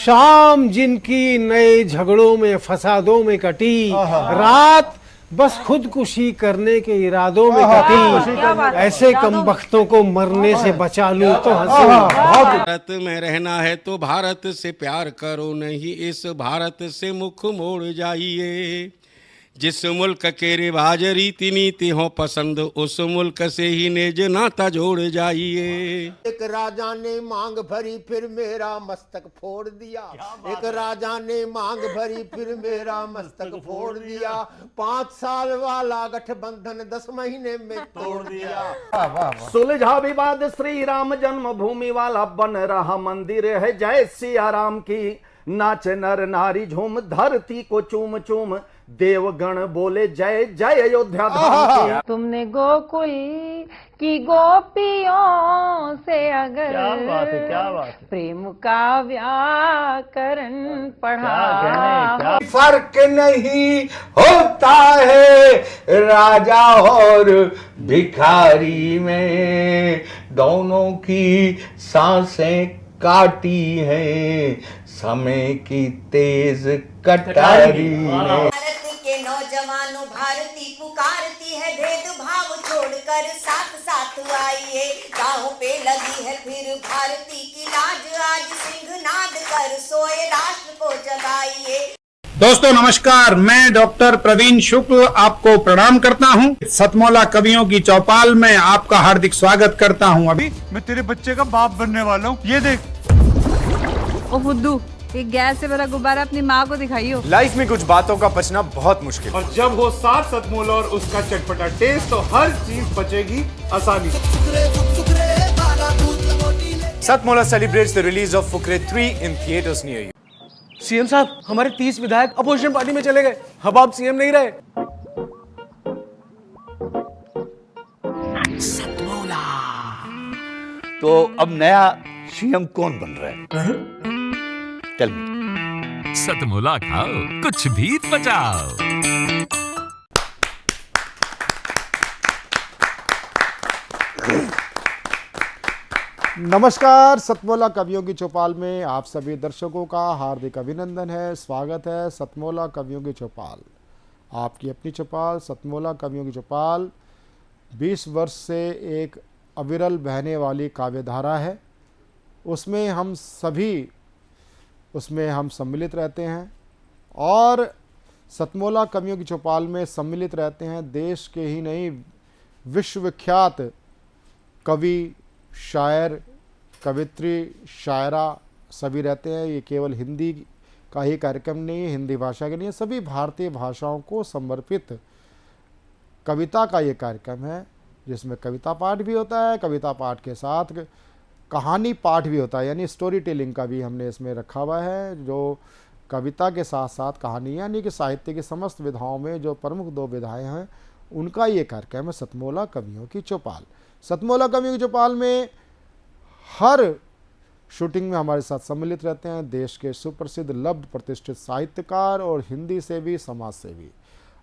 शाम जिनकी नए झगड़ों में फसादों में कटी, रात बस खुदकुशी करने के इरादों में कटी, ऐसे कमबख्तों को मरने से बचा लूं तो हंसूं। भारत में रहना है तो भारत से प्यार करो, नहीं इस भारत से मुख मोड़ जाइए। जिस मुल्क के रिवाज रीति नीति हो पसंद, उस मुल्क से ही नेज नाता जोड़ जाइए। एक राजा ने मांग भरी फिर मेरा मस्तक फोड़ दिया। एक राजा ने मांग भरी फिर मेरा मस्तक फोड़ दिया। 5 साल वाला गठबंधन 10 महीने में तोड़ दिया। सुलझा विवाद श्री राम जन्मभूमि वाला, बन रहा मंदिर है जय सिया राम की। नाच नर नारी झूम धरती को चूम चूम, देवगण बोले जय जय अयोध्या धाम की। तुमने गोकुल की गोपियों से अगर क्या बात है। प्रेम का व्याकरण पढ़ा, फर्क नहीं होता है राजा और भिखारी में, दोनों की सांसें काटी हैं समय की तेज कटारी ने। भारत के नौजवानों भारती पुकारती है, भेदभाव छोड़कर साथ साथ आइए। गाँव पे लगी है फिर भारती की लाज, आज सिंहनाद कर सोए राष्ट्र को जगाइए। दोस्तों नमस्कार, मैं डॉक्टर प्रवीण शुक्ल आपको प्रणाम करता हूं। सतमौला कवियों की चौपाल में आपका हार्दिक स्वागत करता हूं। अभी मैं तेरे बच्चे का बाप बनने वाला हूँ, ये देख। ओ फुद्दू, एक गैस से भरा गुब्बारा अपनी माँ को दिखाइयो। लाइफ में कुछ बातों का बचना बहुत मुश्किल, और जब हो साथ सतमौला और उसका चटपटा टेस्ट, तो हर चीज बचेगी आसानी से। Satmaula celebrates the release of Fukrey 3 in theatres near you. CM साहब, हमारे 30 विधायक अपोजिशन पार्टी में चले गए, अब आप सीएम नहीं रहे। सतमौला तो अब नया सीएम कौन बन रहा है? चल सतमौला खाओ, कुछ भी बचाओ। नमस्कार, सतमौला कवियों की चौपाल में आप सभी दर्शकों का हार्दिक अभिनंदन है। स्वागत है सतमौला कवियों की चौपाल, आपकी अपनी चौपाल। सतमौला कवियों की चौपाल 20 वर्ष से एक अविरल बहने वाली काव्यधारा है। उसमें हम सम्मिलित रहते हैं और सतमौला कवियों की चौपाल में सम्मिलित रहते हैं देश के ही नहीं विश्वविख्यात कवि, शायर, कवित्री, शायरा सभी रहते हैं। ये केवल हिंदी का ही कार्यक्रम नहीं है, हिंदी भाषा के नहीं है, सभी भारतीय भाषाओं को समर्पित कविता का ये कार्यक्रम है, जिसमें कविता पाठ भी होता है, कविता पाठ के साथ कहानी पाठ भी होता है, यानी स्टोरी टेलिंग का भी हमने इसमें रखा हुआ है। जो कविता के साथ साथ कहानी, यानी कि साहित्य की समस्त विधाओं में जो प्रमुख 2 विधाएं हैं, उनका ये कार्यक्रम है सतमौला कवियों की चौपाल। सतमौला कवियों की चौपाल में हर शूटिंग में हमारे साथ सम्मिलित रहते हैं देश के सुप्रसिद्ध लब्ध प्रतिष्ठित साहित्यकार और हिंदी सेवी, समाज सेवी।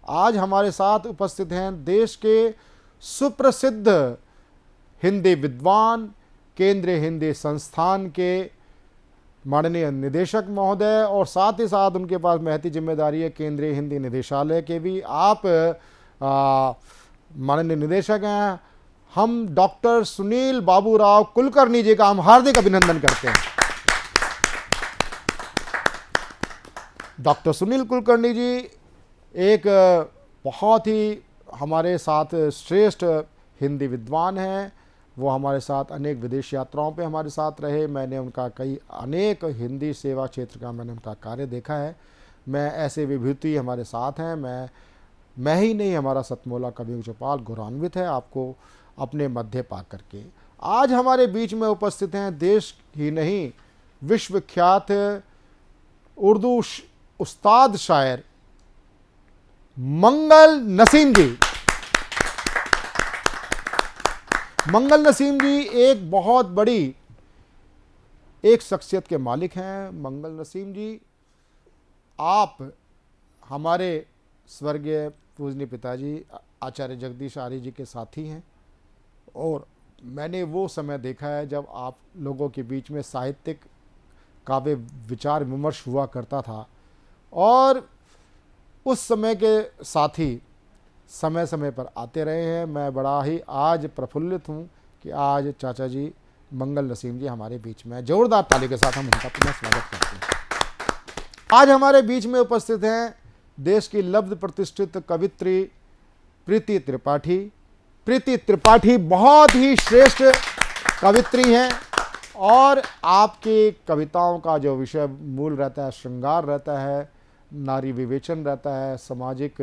आज हमारे साथ उपस्थित हैं देश के सुप्रसिद्ध हिंदी विद्वान, केंद्रीय हिंदी संस्थान के माननीय निदेशक महोदय, और साथ ही साथ उनके पास महती जिम्मेदारी है केंद्रीय हिंदी निदेशालय के भी। आप माननीय निदेशक हैं। हम डॉक्टर सुनील बाबूराव कुलकर्णी जी का हम हार्दिक अभिनंदन करते हैं। डॉक्टर सुनील कुलकर्णी जी एक बहुत ही हमारे साथ श्रेष्ठ हिंदी विद्वान हैं। वो हमारे साथ अनेक विदेश यात्राओं पे हमारे साथ रहे। मैंने उनका अनेक हिंदी सेवा क्षेत्र का मैंने उनका कार्य देखा है। मैं ऐसे विभूति हमारे साथ हैं। मैं ही नहीं, हमारा सतमौला कवियों की चौपाल गौरवान्वित है आपको अपने मध्य पा करके। आज हमारे बीच में उपस्थित हैं देश ही नहीं विश्वविख्यात उर्दू उस्ताद शायर मंगल नसीम जी। मंगल नसीम जी एक बहुत बड़ी एक शख्सियत के मालिक हैं। मंगल नसीम जी, आप हमारे स्वर्गीय पूजनीय पिताजी आचार्य जगदीश आर्य जी के साथी हैं, और मैंने वो समय देखा है जब आप लोगों के बीच में साहित्यिक काव्य विचार विमर्श हुआ करता था। और उस समय के साथी समय समय पर आते रहे हैं। मैं बड़ा ही आज प्रफुल्लित हूँ कि आज चाचा जी मंगल नसीम जी हमारे बीच में, जोरदार ताली के साथ हम उनका पुनः स्वागत करते हैं। आज हमारे बीच में उपस्थित हैं देश की लब्ध प्रतिष्ठित कवित्री प्रीति त्रिपाठी। प्रीति त्रिपाठी बहुत ही श्रेष्ठ कवित्री हैं और आपकी कविताओं का जो विषय मूल रहता है, श्रृंगार रहता है, नारी विवेचन रहता है, सामाजिक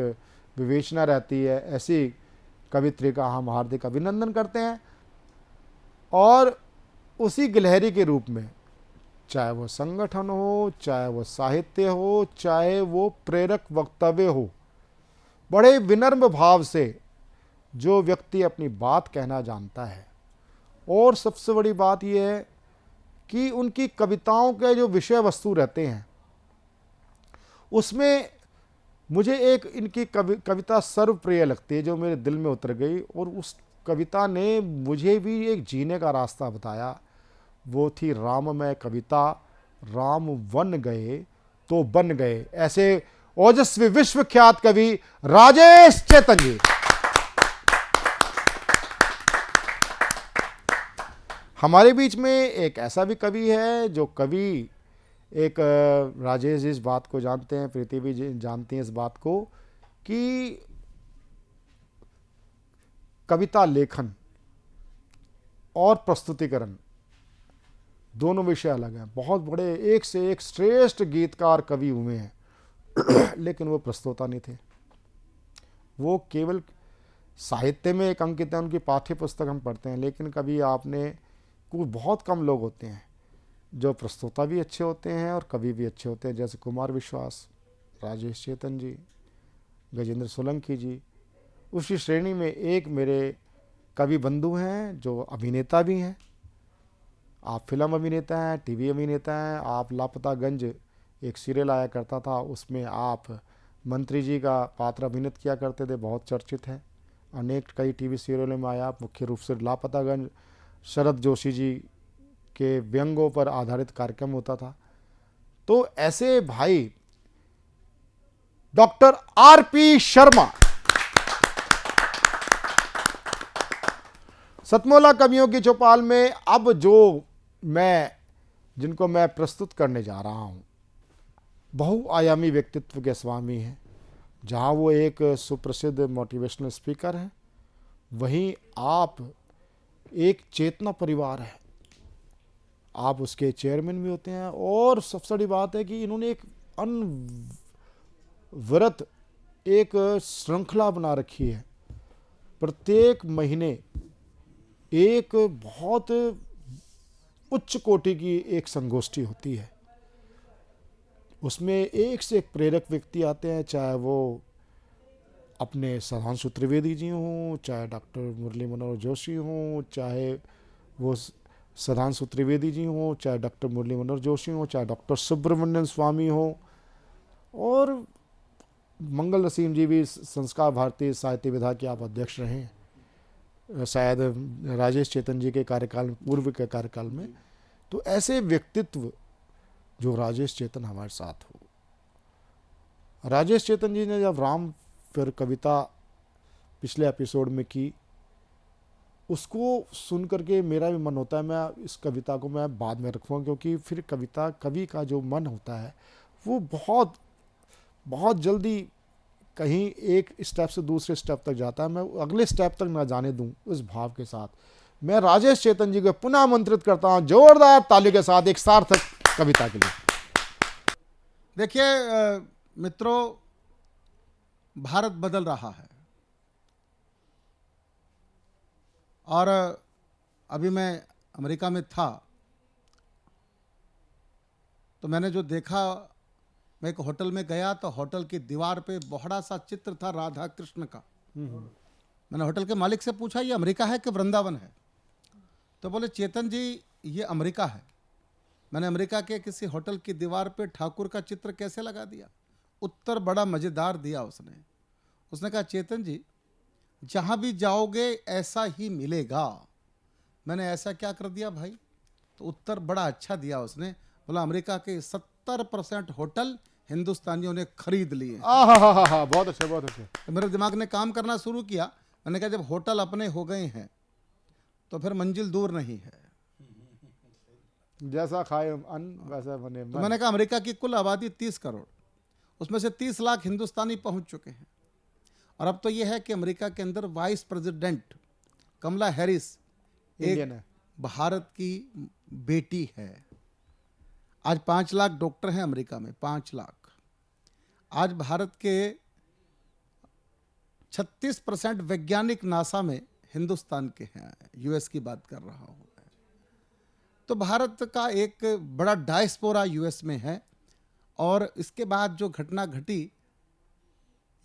विवेचना रहती है, ऐसी कवित्री का हम हार्दिक अभिनंदन करते हैं। और उसी गिलहरी के रूप में, चाहे वो संगठन हो, चाहे वो साहित्य हो, चाहे वो प्रेरक वक्तव्य हो, बड़े विनम्र भाव से जो व्यक्ति अपनी बात कहना जानता है, और सबसे बड़ी बात यह है कि उनकी कविताओं के जो विषय वस्तु रहते हैं उसमें मुझे एक इनकी कविता सर्वप्रिय लगती है जो मेरे दिल में उतर गई, और उस कविता ने मुझे भी एक जीने का रास्ता बताया। वो थी राममय कविता, राम वन गए तो बन गए। ऐसे ओजस्वी विश्वख्यात कवि राजेश चेतन जी। हमारे बीच में एक ऐसा भी कवि है जो कवि, एक राजेश जी इस बात को जानते हैं, प्रीति भी जानती हैं इस बात को कि कविता लेखन और प्रस्तुतिकरण दोनों विषय अलग हैं। बहुत बड़े एक से एक श्रेष्ठ गीतकार कवि हुए हैं लेकिन वो प्रस्तोता नहीं थे। वो केवल साहित्य में एक अंकित है, उनकी पाठ्य पुस्तक हम पढ़ते हैं, लेकिन कभी आपने कोई बहुत कम लोग होते हैं जो प्रस्तोता भी अच्छे होते हैं और कवि भी अच्छे होते हैं, जैसे कुमार विश्वास, राजेश चेतन जी, गजेंद्र सोलंकी जी। उसी श्रेणी में एक मेरे कवि बंधु हैं जो अभिनेता भी हैं। आप फिल्म अभिनेता हैं, टीवी अभिनेता हैं। आप लापतागंज एक सीरियल आया करता था, उसमें आप मंत्री जी का पात्र अभिनीत किया करते थे, बहुत चर्चित है। अनेक कई टीवी सीरियलों में आया, मुख्य रूप से लापतागंज शरद जोशी जी के व्यंगों पर आधारित कार्यक्रम होता था। तो ऐसे भाई डॉक्टर आरपी शर्मा, सतमोला कवियों की चौपाल में अब जिनको मैं प्रस्तुत करने जा रहा हूं, बहुआयामी व्यक्तित्व के स्वामी हैं। जहां वो एक सुप्रसिद्ध मोटिवेशनल स्पीकर हैं, वहीं आप एक चेतना परिवार है, आप उसके चेयरमैन भी होते हैं। और सबसे बड़ी बात है कि इन्होंने एक अनवरत एक श्रृंखला बना रखी है। प्रत्येक महीने एक बहुत उच्च कोटि की एक संगोष्ठी होती है, उसमें एक से एक प्रेरक व्यक्ति आते हैं, चाहे वो अपने सुधांशु त्रिवेदी जी हों, चाहे डॉक्टर मुरली मनोहर जोशी हों, चाहे वो सुधांशु त्रिवेदी जी हों, चाहे डॉक्टर मुरली मनोहर जोशी हों, चाहे डॉक्टर सुब्रमण्यम स्वामी हों, और मंगल नसीम जी भी संस्कार भारती साहित्य विधा के आप अध्यक्ष रहे हैं, शायद राजेश चेतन जी के कार्यकाल में, पूर्व के कार्यकाल में। तो ऐसे व्यक्तित्व जो राजेश चेतन हमारे साथ हो। राजेश चेतन जी ने जब राम फिर कविता पिछले एपिसोड में की, उसको सुन करके मेरा भी मन होता है मैं इस कविता को मैं बाद में रखूँगा, क्योंकि फिर कवि का जो मन होता है वो बहुत बहुत जल्दी कहीं एक स्टेप से दूसरे स्टेप तक जाता है। मैं अगले स्टेप तक ना जाने दूं, उस भाव के साथ मैं राजेश चेतन जी को पुनः आमंत्रित करता हूं जोरदार ताली के साथ एक सार्थक कविता के लिए। देखिए मित्रों, भारत बदल रहा है और अभी मैं अमेरिका में था तो मैंने जो देखा, मैं एक होटल में गया तो होटल की दीवार पे बड़ा सा चित्र था राधा कृष्ण का। मैंने होटल के मालिक से पूछा ये अमेरिका है कि वृंदावन है? तो बोले चेतन जी ये अमेरिका है। मैंने अमेरिका के किसी होटल की दीवार पे ठाकुर का चित्र कैसे लगा दिया? उत्तर बड़ा मज़ेदार दिया उसने कहा चेतन जी जहाँ भी जाओगे ऐसा ही मिलेगा। मैंने ऐसा क्या कर दिया भाई? तो उत्तर बड़ा अच्छा दिया उसने, बोला अमेरिका के 70% होटल हिंदुस्तानियों ने खरीद लिए। बहुत अच्छे, बहुत अच्छे। तो मेरे दिमाग ने काम करना शुरू किया। मैंने कहा जब होटल अपने हो गए हैं तो फिर मंजिल दूर नहीं है। जैसा खाए अन्न वैसा बने मन। तो मैंने कहा अमेरिका की कुल आबादी 30 करोड़, उसमें से 30 लाख हिंदुस्तानी पहुंच चुके हैं। और अब तो यह है कि अमेरिका के अंदर vice president Kamala Harris Indian एक है। भारत की बेटी है। आज 5 लाख डॉक्टर हैं अमेरिका में, 5 लाख। आज भारत के 36% वैज्ञानिक नासा में हिंदुस्तान के हैं, यूएस की बात कर रहा हूं। तो भारत का एक बड़ा डायस्पोरा यूएस में है। और इसके बाद जो घटना घटी,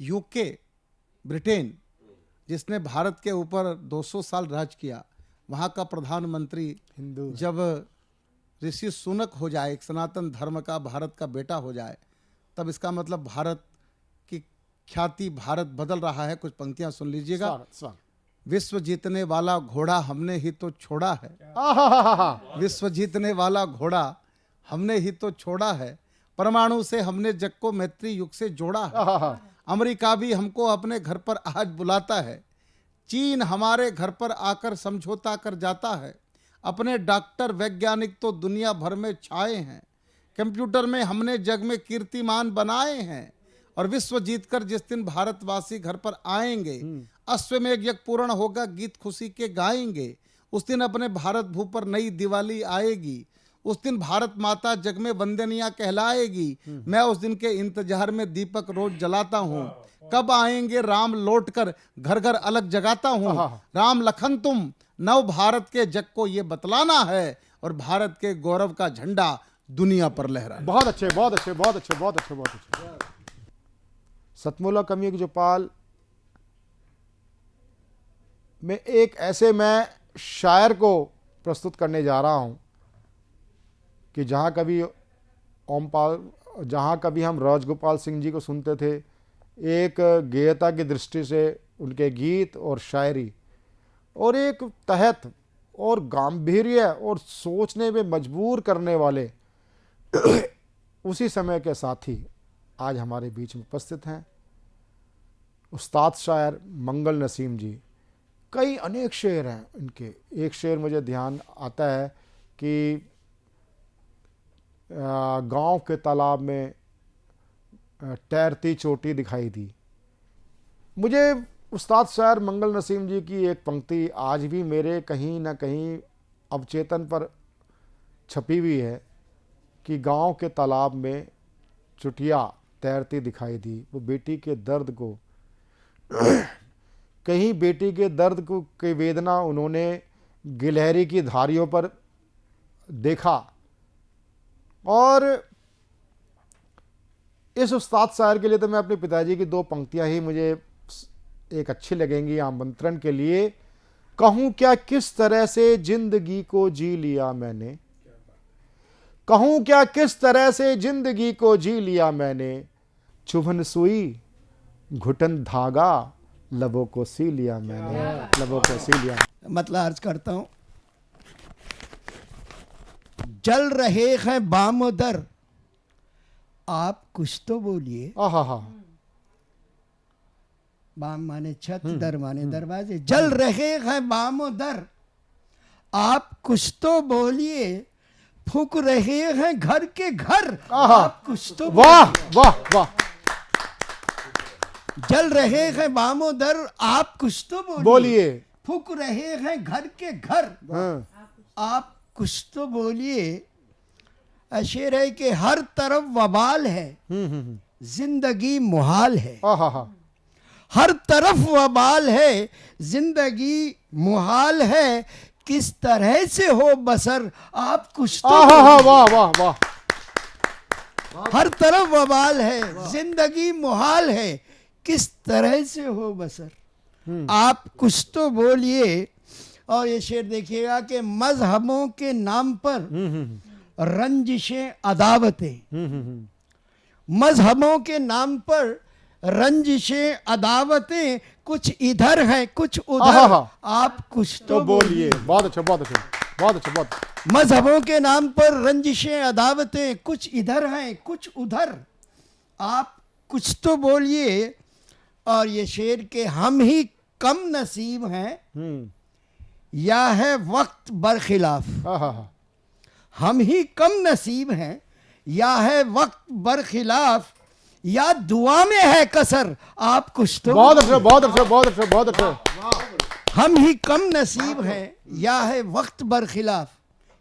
यूके, ब्रिटेन, जिसने भारत के ऊपर 200 साल राज किया, वहाँ का प्रधानमंत्री हिंदू जब ऋषि सुनक हो जाए, एक सनातन धर्म का भारत का बेटा हो जाए, तब इसका मतलब भारत की ख्याति, भारत बदल रहा है। कुछ पंक्तियां सुन लीजिएगा। विश्व जीतने वाला घोड़ा हमने ही तो छोड़ा है, विश्व जीतने वाला घोड़ा हमने ही तो छोड़ा है, परमाणु से हमने जग को मैत्री युग से जोड़ा है, अमेरिका भी हमको अपने घर पर आज बुलाता है, चीन हमारे घर पर आकर समझौता कर जाता है, अपने डॉक्टर वैज्ञानिक तो दुनिया भर में छाए हैं, कंप्यूटर में हमने जग में कीर्तिमान बनाए हैं, और विश्व जीतकर जिस दिन भारतवासी घर पर आएंगे, अश्वमेध यज्ञ पूर्ण होगा, गीत खुशी के गाएंगे, उस दिन अपने भारत भू पर नई दिवाली आएगी, उस दिन भारत माता जग में वंदनिया कहलाएगी। मैं उस दिन के इंतजार में दीपक रोज जलाता हूँ, कब आएंगे राम लौट कर, घर घर अलग जगाता हूँ, राम लखन तुम नव भारत के जग को ये बतलाना है, और भारत के गौरव का झंडा दुनिया पर लहरा। बहुत अच्छे, बहुत अच्छे, बहुत अच्छे, बहुत अच्छे, बहुत अच्छे। सतमुला कवियों की चौपाल में एक ऐसे मैं शायर को प्रस्तुत करने जा रहा हूं कि जहां कभी हम राजगोपाल सिंह जी को सुनते थे, एक गेयता की दृष्टि से उनके गीत और शायरी, और एक तहत और गांभीर्य और सोचने में मजबूर करने वाले उसी समय के साथी आज हमारे बीच में उपस्थित हैं, उस्ताद शायर मंगल नसीम जी। कई अनेक शेर हैं इनके। एक शेर मुझे ध्यान आता है कि गांव के तालाब में तैरती चोटी दिखाई दी। मुझे उस्ताद शायर मंगल नसीम जी की एक पंक्ति आज भी मेरे कहीं ना कहीं अवचेतन पर छपी हुई है कि गांव के तालाब में चुटिया तैरती दिखाई दी। वो बेटी के दर्द को कहीं बेटी के दर्द को की वेदना उन्होंने गिलहरी की धारियों पर देखा। और इस उस्ताद शायर के लिए तो मैं अपने पिताजी की 2 पंक्तियां ही मुझे एक अच्छी लगेंगी आमंत्रण के लिए। कहूँ क्या किस तरह से जिंदगी को जी लिया मैंने, कहूँ क्या किस तरह से जिंदगी को जी लिया मैंने, चुभन सुई घुटन धागा लबों को सी लिया मैंने, लबों को सी लिया। मतलब अर्ज करता हूं, जल रहे हैं बामोदर, आप कुछ तो बोलिए। बाम माने छत, दर माने दरवाजे। जल रहे हैं बामोदर, आप कुछ तो बोलिए, फूक रहे हैं घर के घर, आप कुछ तो वाह वाह वाह। जल रहे हैं बामोदर, आप कुछ तो बोलिए, फूक रहे हैं घर के घर, आप कुछ तो बोलिए। शेर है कि हर तरफ वबाल है, जिंदगी मुहाल है, हर तरफ वबाल है, जिंदगी मुहाल है, किस तरह से हो बसर, आप कुछ तो वाह वाह वाह। हर तरफ वबाल है, जिंदगी मुहाल है, किस तरह से हो बसर, आप कुछ तो बोलिए। और ये शेर देखिएगा कि मजहबों के नाम पर रंजिशें अदावतें, मजहबों के नाम पर रंजिशें अदावतें, कुछ इधर है कुछ उधर, आप कुछ तो बोलिए। बहुत अच्छा, बहुत अच्छा। बहुत अच्छा, बहुत। मजहबों के नाम पर रंजिशें अदावतें कुछ इधर हैं कुछ उधर, आप कुछ तो बोलिए। और ये शेर के हम ही कम नसीब हैं या है वक्त बरखिलाफ। हम ही कम नसीब हैं या है वक्त बरखिलाफ, या दुआ में है कसर, आप कुछ तो। बहुत अच्छा, बहुत अच्छा, बहुत अच्छा, बहुत अच्छा। हम ही कम नसीब हैं या है वक्त बरखिलाफ,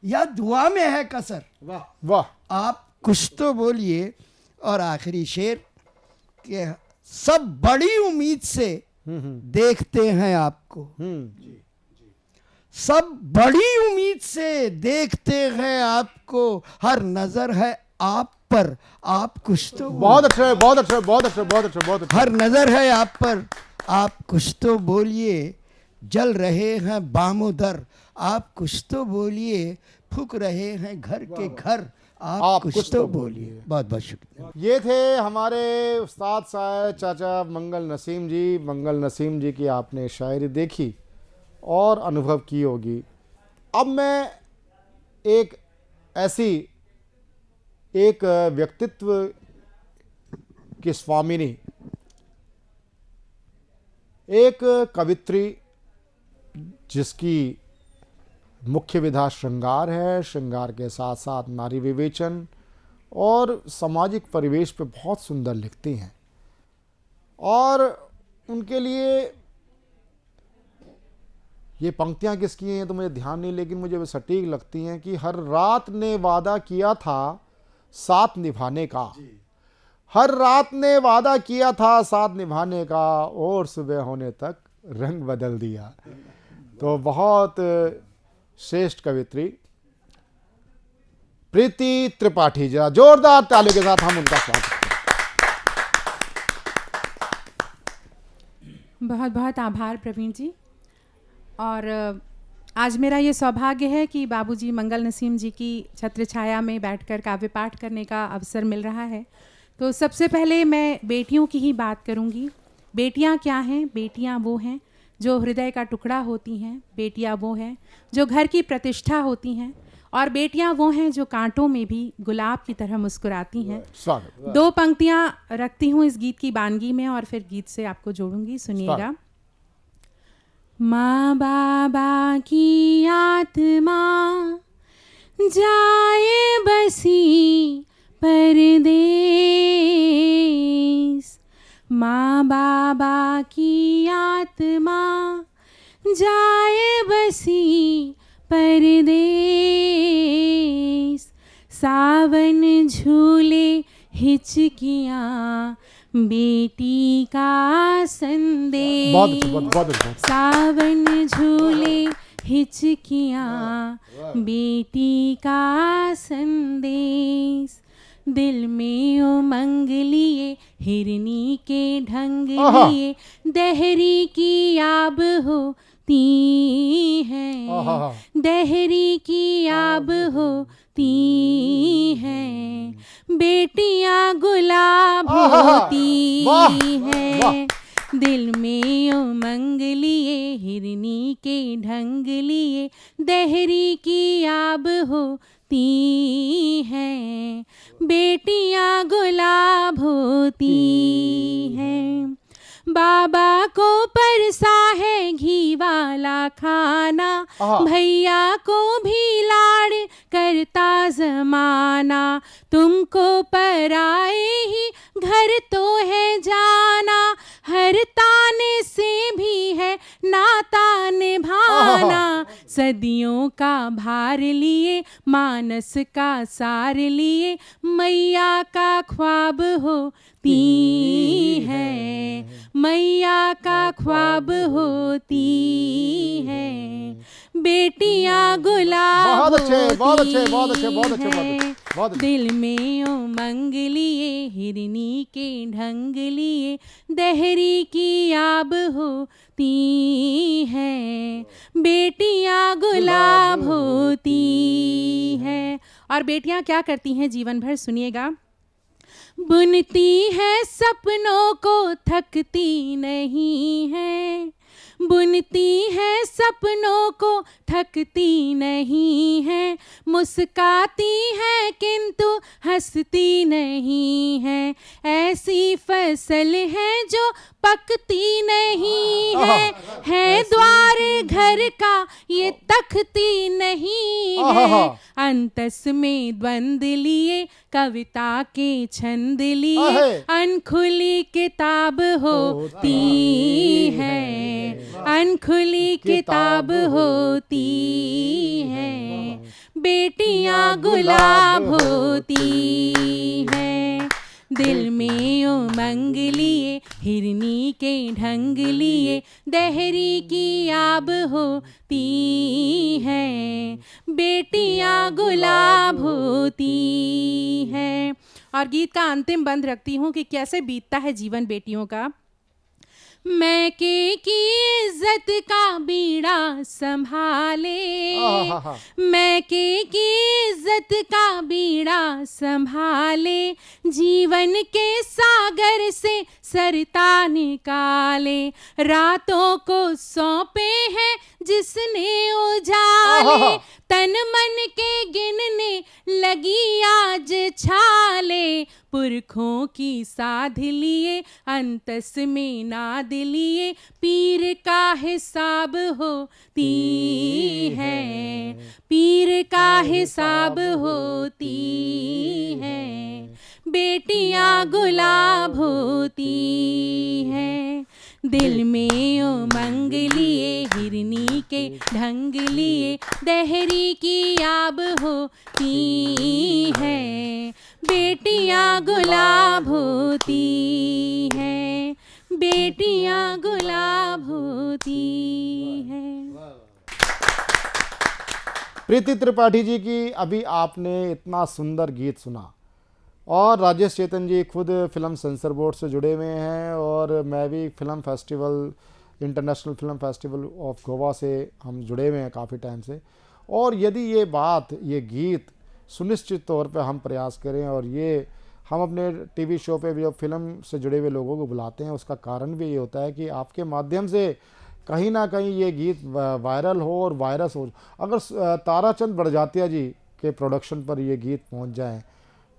या दुआ में है कसर, वाह वाह, आप कुछ तो बोलिए। और आखिरी शेर के सब बड़ी उम्मीद से देखते हैं आपको, सब बड़ी उम्मीद से देखते हैं आपको, हर नजर है आप पर, आप कुछ तो। बहुत अच्छा, बहुत अच्छा, बहुत अच्छा, बहुत अच्छा, बहुत अच्छा। हर नजर है आप पर, आप कुछ तो बोलिए। जल रहे हैं बामोदर, आप कुछ तो बोलिए। फूक रहे हैं घर के घर, आप कुछ तो बोलिए। बहुत बहुत शुक्रिया। ये थे हमारे उस्ताद साहब चाचा मंगल नसीम जी। मंगल नसीम जी की आपने शायरी देखी और अनुभव की होगी। अब मैं एक व्यक्तित्व की स्वामिनी, एक कवित्री जिसकी मुख्य विधा श्रृंगार है, श्रृंगार के साथ साथ नारी विवेचन और सामाजिक परिवेश पे बहुत सुंदर लिखती हैं। और उनके लिए ये पंक्तियाँ किसकी हैं तो मुझे ध्यान नहीं, लेकिन मुझे वो सटीक लगती हैं कि हर रात ने वादा किया था साथ निभाने का, हर रात ने वादा किया था साथ निभाने का, और सुबह होने तक रंग बदल दिया। तो बहुत श्रेष्ठ कवित्री प्रीति त्रिपाठी, जरा जोरदार तालियों के साथ हम उनका स्वागत करते हैं। बहुत बहुत आभार प्रवीण जी। और आज मेरा ये सौभाग्य है कि बाबूजी मंगल नसीम जी की छत्र छाया में बैठकर काव्य पाठ करने का अवसर मिल रहा है। तो सबसे पहले मैं बेटियों की ही बात करूंगी। बेटियां क्या हैं? बेटियां वो हैं जो हृदय का टुकड़ा होती हैं, बेटियां वो हैं जो घर की प्रतिष्ठा होती हैं, और बेटियां वो हैं जो कांटों में भी गुलाब की तरह मुस्कुराती हैं। दो पंक्तियां रखती हूँ इस गीत की बानगी में और फिर गीत से आपको जोड़ूंगी, सुनिएगा। माँ बाबा की आत्मा जाए बसी परदेस, माँ बाबा की आत्मा जाए बसी परदेस, सावन झूले हिचकियाँ बेटी का संदेश, सावन झूले हिचकियाँ बेटी का संदेश, दिल में उमंग लिए हिरनी के ढंग लिए, दहरी की आब होती है, दहरी की आब होती है, बेटियां गुलाब होती है, दिल में उमंग लिए हिरनी के ढंग लिए, दहरी की आब होती है, बेटियां गुलाब होती हैं। बाबा को परसा है घी वाला खाना, भैया को भी लाड़ करता जमाना, तुमको पराए ही घर तो है जाना, हर ताने से भी है नाता निभाना, सदियों का भार लिए मानस का सार लिए, मैया का ख्वाब होती है, मैया का ख्वाब होती है, बेटियां गुलाब होती हैं, दिल में उमंग लिए हिरनी के ढंग लिए, दहरी की आब होती हैं, बेटियां गुलाब होती हैं। और बेटियां क्या करती हैं जीवन भर, सुनिएगा। बुनती है सपनों को थकती नहीं है, बुनती है सपनों को थकती नहीं है, मुस्काती है किंतु हंसती नहीं है, ऐसी फसल है जो पकती नहीं है द्वार घर का ये तखती नहीं है, अंतस में द्वंद लिए कविता के छंद लिए, अनखुली किताब होती है, अनखुली किताब होती है, बेटियां गुलाब होती हैं, दिल में उमंग लिए हिरनी के ढंग लिए, दहरी की आब होती हैं, बेटियां गुलाब होती हैं। और गीत का अंतिम बंद रखती हूँ कि कैसे बीतता है जीवन बेटियों का। मैके की इज्जत का बीड़ा संभाले, मैके की इज्जत का बीड़ा संभाले, जीवन के सागर से सरता निकाले, रातों को सौंपे हैं जिसने उजाले, तन मन के गिनने लगी आज छाले, पुरखों की साध लिए अंतस में नाद लिए, पीर का हिसाब होती है, पीर का हिसाब होती है, बेटियां गुलाब होती हैं, दिल में उमंग लिए हिरनी के ढंग लिए, दहरी की आब होती है, बेटियां गुलाब होती हैं, बेटियां गुलाब होती हैं। प्रीति त्रिपाठी जी की अभी आपने इतना सुंदर गीत सुना, और राजेश चेतन जी खुद फिल्म सेंसर बोर्ड से जुड़े हुए हैं, और मैं भी film festival, international film festival of Goa से हम जुड़े हुए हैं काफ़ी टाइम से। और यदि ये बात, ये गीत सुनिश्चित तौर पे हम प्रयास करें, और ये हम अपने टीवी शो पे भी जब फिल्म से जुड़े हुए लोगों को बुलाते हैं, उसका कारण भी ये होता है कि आपके माध्यम से कहीं ना कहीं ये गीत वायरल हो और वायरस हो। अगर ताराचंद बड़जात्या जी के प्रोडक्शन पर ये गीत पहुंच जाएं,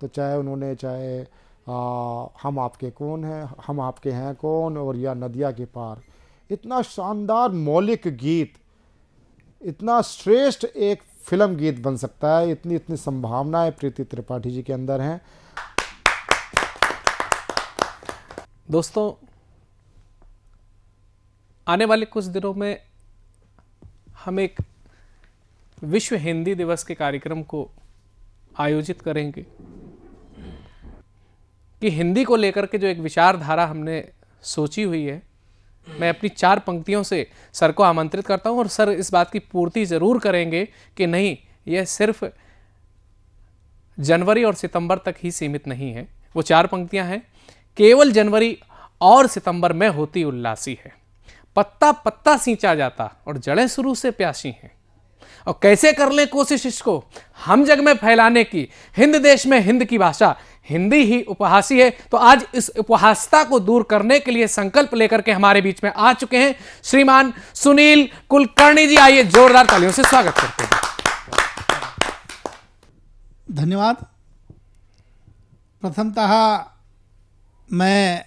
तो चाहे हम आपके कौन हैं, हम आपके हैं कौन, और या नदिया के पार, इतना शानदार मौलिक गीत, इतना श्रेष्ठ एक फिल्म गीत बन सकता है। इतनी इतनी संभावनाएं प्रीति त्रिपाठी जी के अंदर हैं। दोस्तों, आने वाले कुछ दिनों में हम एक विश्व हिंदी दिवस के कार्यक्रम को आयोजित करेंगे कि हिंदी को लेकर के जो एक विचारधारा हमने सोची हुई है, मैं अपनी 4 पंक्तियों से सर को आमंत्रित करता हूं, और सर इस बात की पूर्ति ज़रूर करेंगे कि नहीं, यह सिर्फ जनवरी और सितंबर तक ही सीमित नहीं है। वो 4 पंक्तियां हैं। केवल जनवरी और सितंबर में होती उल्लासी है, पत्ता पत्ता सींचा जाता और जड़ें शुरू से प्यासी हैं, और कैसे कर ले कोशिश इसको हम जग में फैलाने की, हिंद देश में हिंद की भाषा हिंदी ही उपहासी है। तो आज इस उपहासता को दूर करने के लिए संकल्प लेकर के हमारे बीच में आ चुके हैं श्रीमान सुनील कुलकर्णी जी। आइए जोरदार तालियों से स्वागत करते हैं। धन्यवाद। प्रथमतः मैं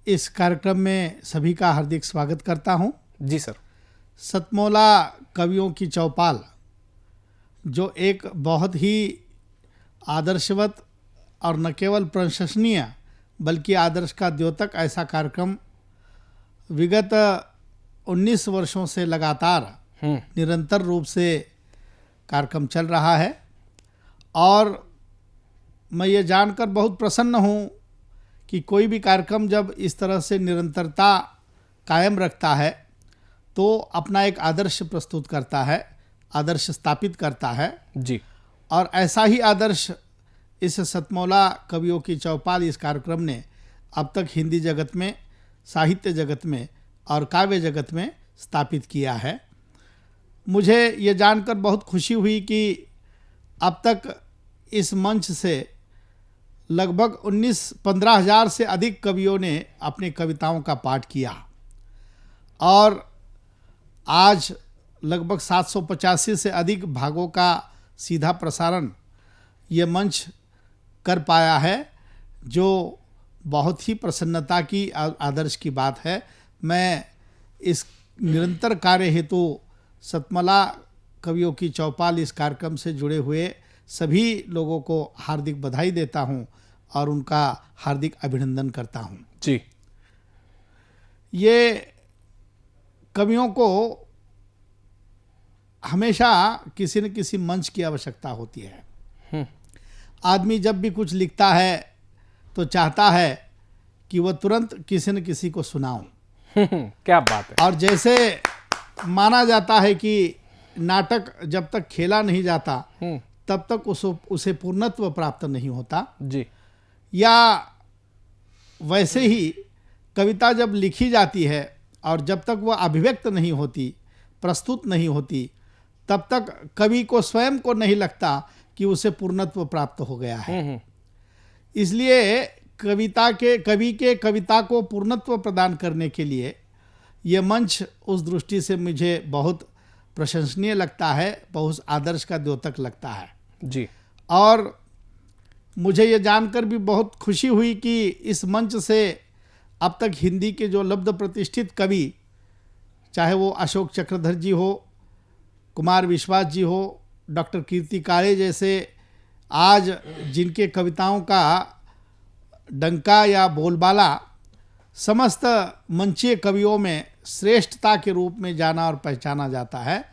इस कार्यक्रम में सभी का हार्दिक स्वागत करता हूं। जी सर। सतमौला कवियों की चौपाल, जो एक बहुत ही आदर्शवत और न केवल प्रशंसनीय बल्कि आदर्श का द्योतक ऐसा कार्यक्रम विगत 19 वर्षों से लगातार निरंतर रूप से कार्यक्रम चल रहा है। और मैं ये जानकर बहुत प्रसन्न हूँ कि कोई भी कार्यक्रम जब इस तरह से निरंतरता कायम रखता है तो अपना एक आदर्श प्रस्तुत करता है, आदर्श स्थापित करता है। जी। और ऐसा ही आदर्श इस सतमौला कवियों की चौपाल इस कार्यक्रम ने अब तक हिंदी जगत में, साहित्य जगत में और काव्य जगत में स्थापित किया है। मुझे ये जानकर बहुत खुशी हुई कि अब तक इस मंच से लगभग 15,000 से अधिक कवियों ने अपनी कविताओं का पाठ किया। और आज लगभग 785 से अधिक भागों का सीधा प्रसारण ये मंच कर पाया है, जो बहुत ही प्रसन्नता की आदर्श की बात है। मैं इस निरंतर कार्य हेतु सतमला कवियों की चौपाल इस कार्यक्रम से जुड़े हुए सभी लोगों को हार्दिक बधाई देता हूं और उनका हार्दिक अभिनंदन करता हूं। जी, ये कवियों को हमेशा किसी न किसी मंच की आवश्यकता होती है। आदमी जब भी कुछ लिखता है तो चाहता है कि वह तुरंत किसी न किसी को सुनाऊं। क्या बात है। और जैसे माना जाता है कि नाटक जब तक खेला नहीं जाता तब तक उसे पूर्णत्व प्राप्त नहीं होता जी, या वैसे ही कविता जब लिखी जाती है और जब तक वह अभिव्यक्त नहीं होती, प्रस्तुत नहीं होती, तब तक कवि को स्वयं को नहीं लगता कि उसे पूर्णत्व प्राप्त हो गया है। इसलिए कवि के कविता को पूर्णत्व प्रदान करने के लिए यह मंच उस दृष्टि से मुझे बहुत प्रशंसनीय लगता है, बहुत आदर्श का द्योतक लगता है जी। और मुझे ये जानकर भी बहुत खुशी हुई कि इस मंच से अब तक हिंदी के जो लब्ध प्रतिष्ठित कवि, चाहे वो अशोक चक्रधर जी हो, कुमार विश्वास जी हो, डॉक्टर कीर्ति काळे जैसे, आज जिनके कविताओं का डंका या बोलबाला समस्त मंचीय कवियों में श्रेष्ठता के रूप में जाना और पहचाना जाता है,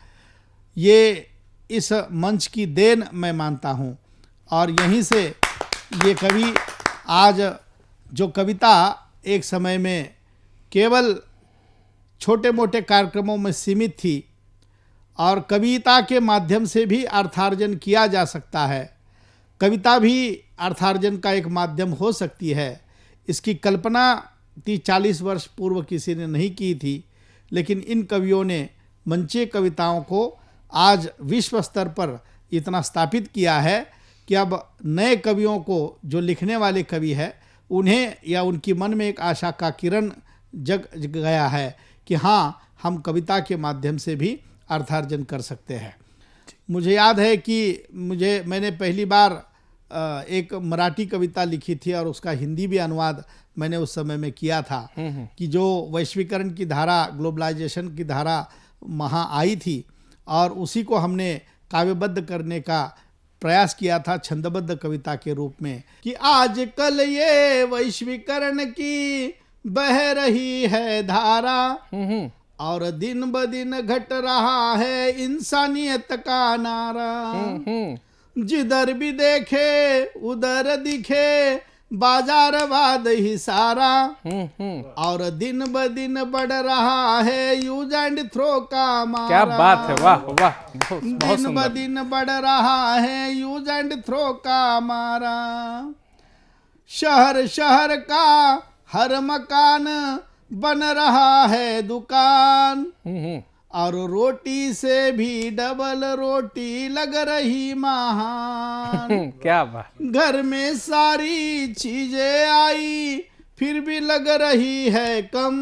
ये इस मंच की देन मैं मानता हूँ। और यहीं से ये कवि आज जो कविता एक समय में केवल छोटे मोटे कार्यक्रमों में सीमित थी और कविता के माध्यम से भी अर्थार्जन किया जा सकता है, कविता भी अर्थार्जन का एक माध्यम हो सकती है, इसकी कल्पना 30-40 वर्ष पूर्व किसी ने नहीं की थी। लेकिन इन कवियों ने मंचीय कविताओं को आज विश्व स्तर पर इतना स्थापित किया है कि अब नए कवियों को, जो लिखने वाले कवि हैं, उन्हें या उनकी मन में एक आशा का किरण जग गया है कि हाँ, हम कविता के माध्यम से भी अर्थार्जन कर सकते हैं। मुझे याद है कि मैंने पहली बार एक मराठी कविता लिखी थी और उसका हिंदी भी अनुवाद मैंने उस समय में किया था कि जो वैश्वीकरण की धारा, ग्लोबलाइजेशन की धारा वहाँ आई थी और उसी को हमने काव्यबद्ध करने का प्रयास किया था छंदबद्ध कविता के रूप में कि आजकल ये वैश्वीकरण की बह रही है धारा और दिन ब दिन घट रहा है इंसानियत का नारा, जिधर भी देखे उधर दिखे बाजारवाद ही सारा और दिन ब दिन बढ़ रहा है यूज एंड थ्रो का मारा। क्या बात है, वाह वाह, बहुत दिन ब दिन बढ़ रहा है यूज एंड थ्रो का मारा, शहर शहर का हर मकान बन रहा है दुकान और रोटी से भी डबल रोटी लग रही महान। क्या बात। घर में सारी चीजें आई फिर भी लग रही है कम,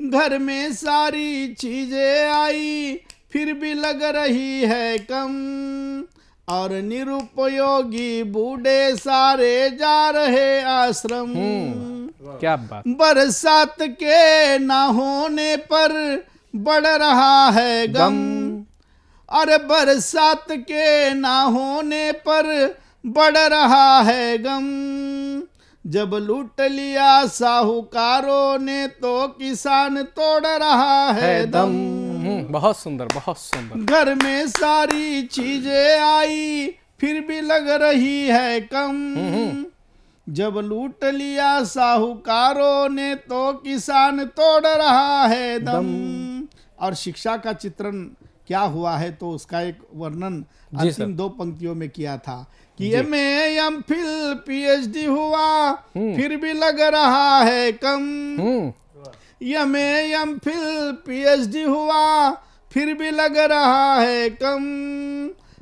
घर में सारी चीजें आई फिर भी लग रही है कम और निरुपयोगी बूढ़े सारे जा रहे आश्रम। क्या बात। बरसात के ना होने पर बढ़ रहा है गम, अरे बरसात के ना होने पर बढ़ रहा है गम, जब लूट लिया साहूकारों ने तो किसान तोड़ रहा है दम। बहुत सुंदर, बहुत सुंदर। घर में सारी चीजें आई फिर भी लग रही है कम, जब लूट लिया साहूकारों ने तो किसान तोड़ रहा है दम। और शिक्षा का चित्रण क्या हुआ है तो उसका एक वर्णन अंतिम 2 पंक्तियों में किया था कि MA, PhD हुआ फिर भी लग रहा है कम, MA, PhD हुआ फिर भी लग रहा है कम,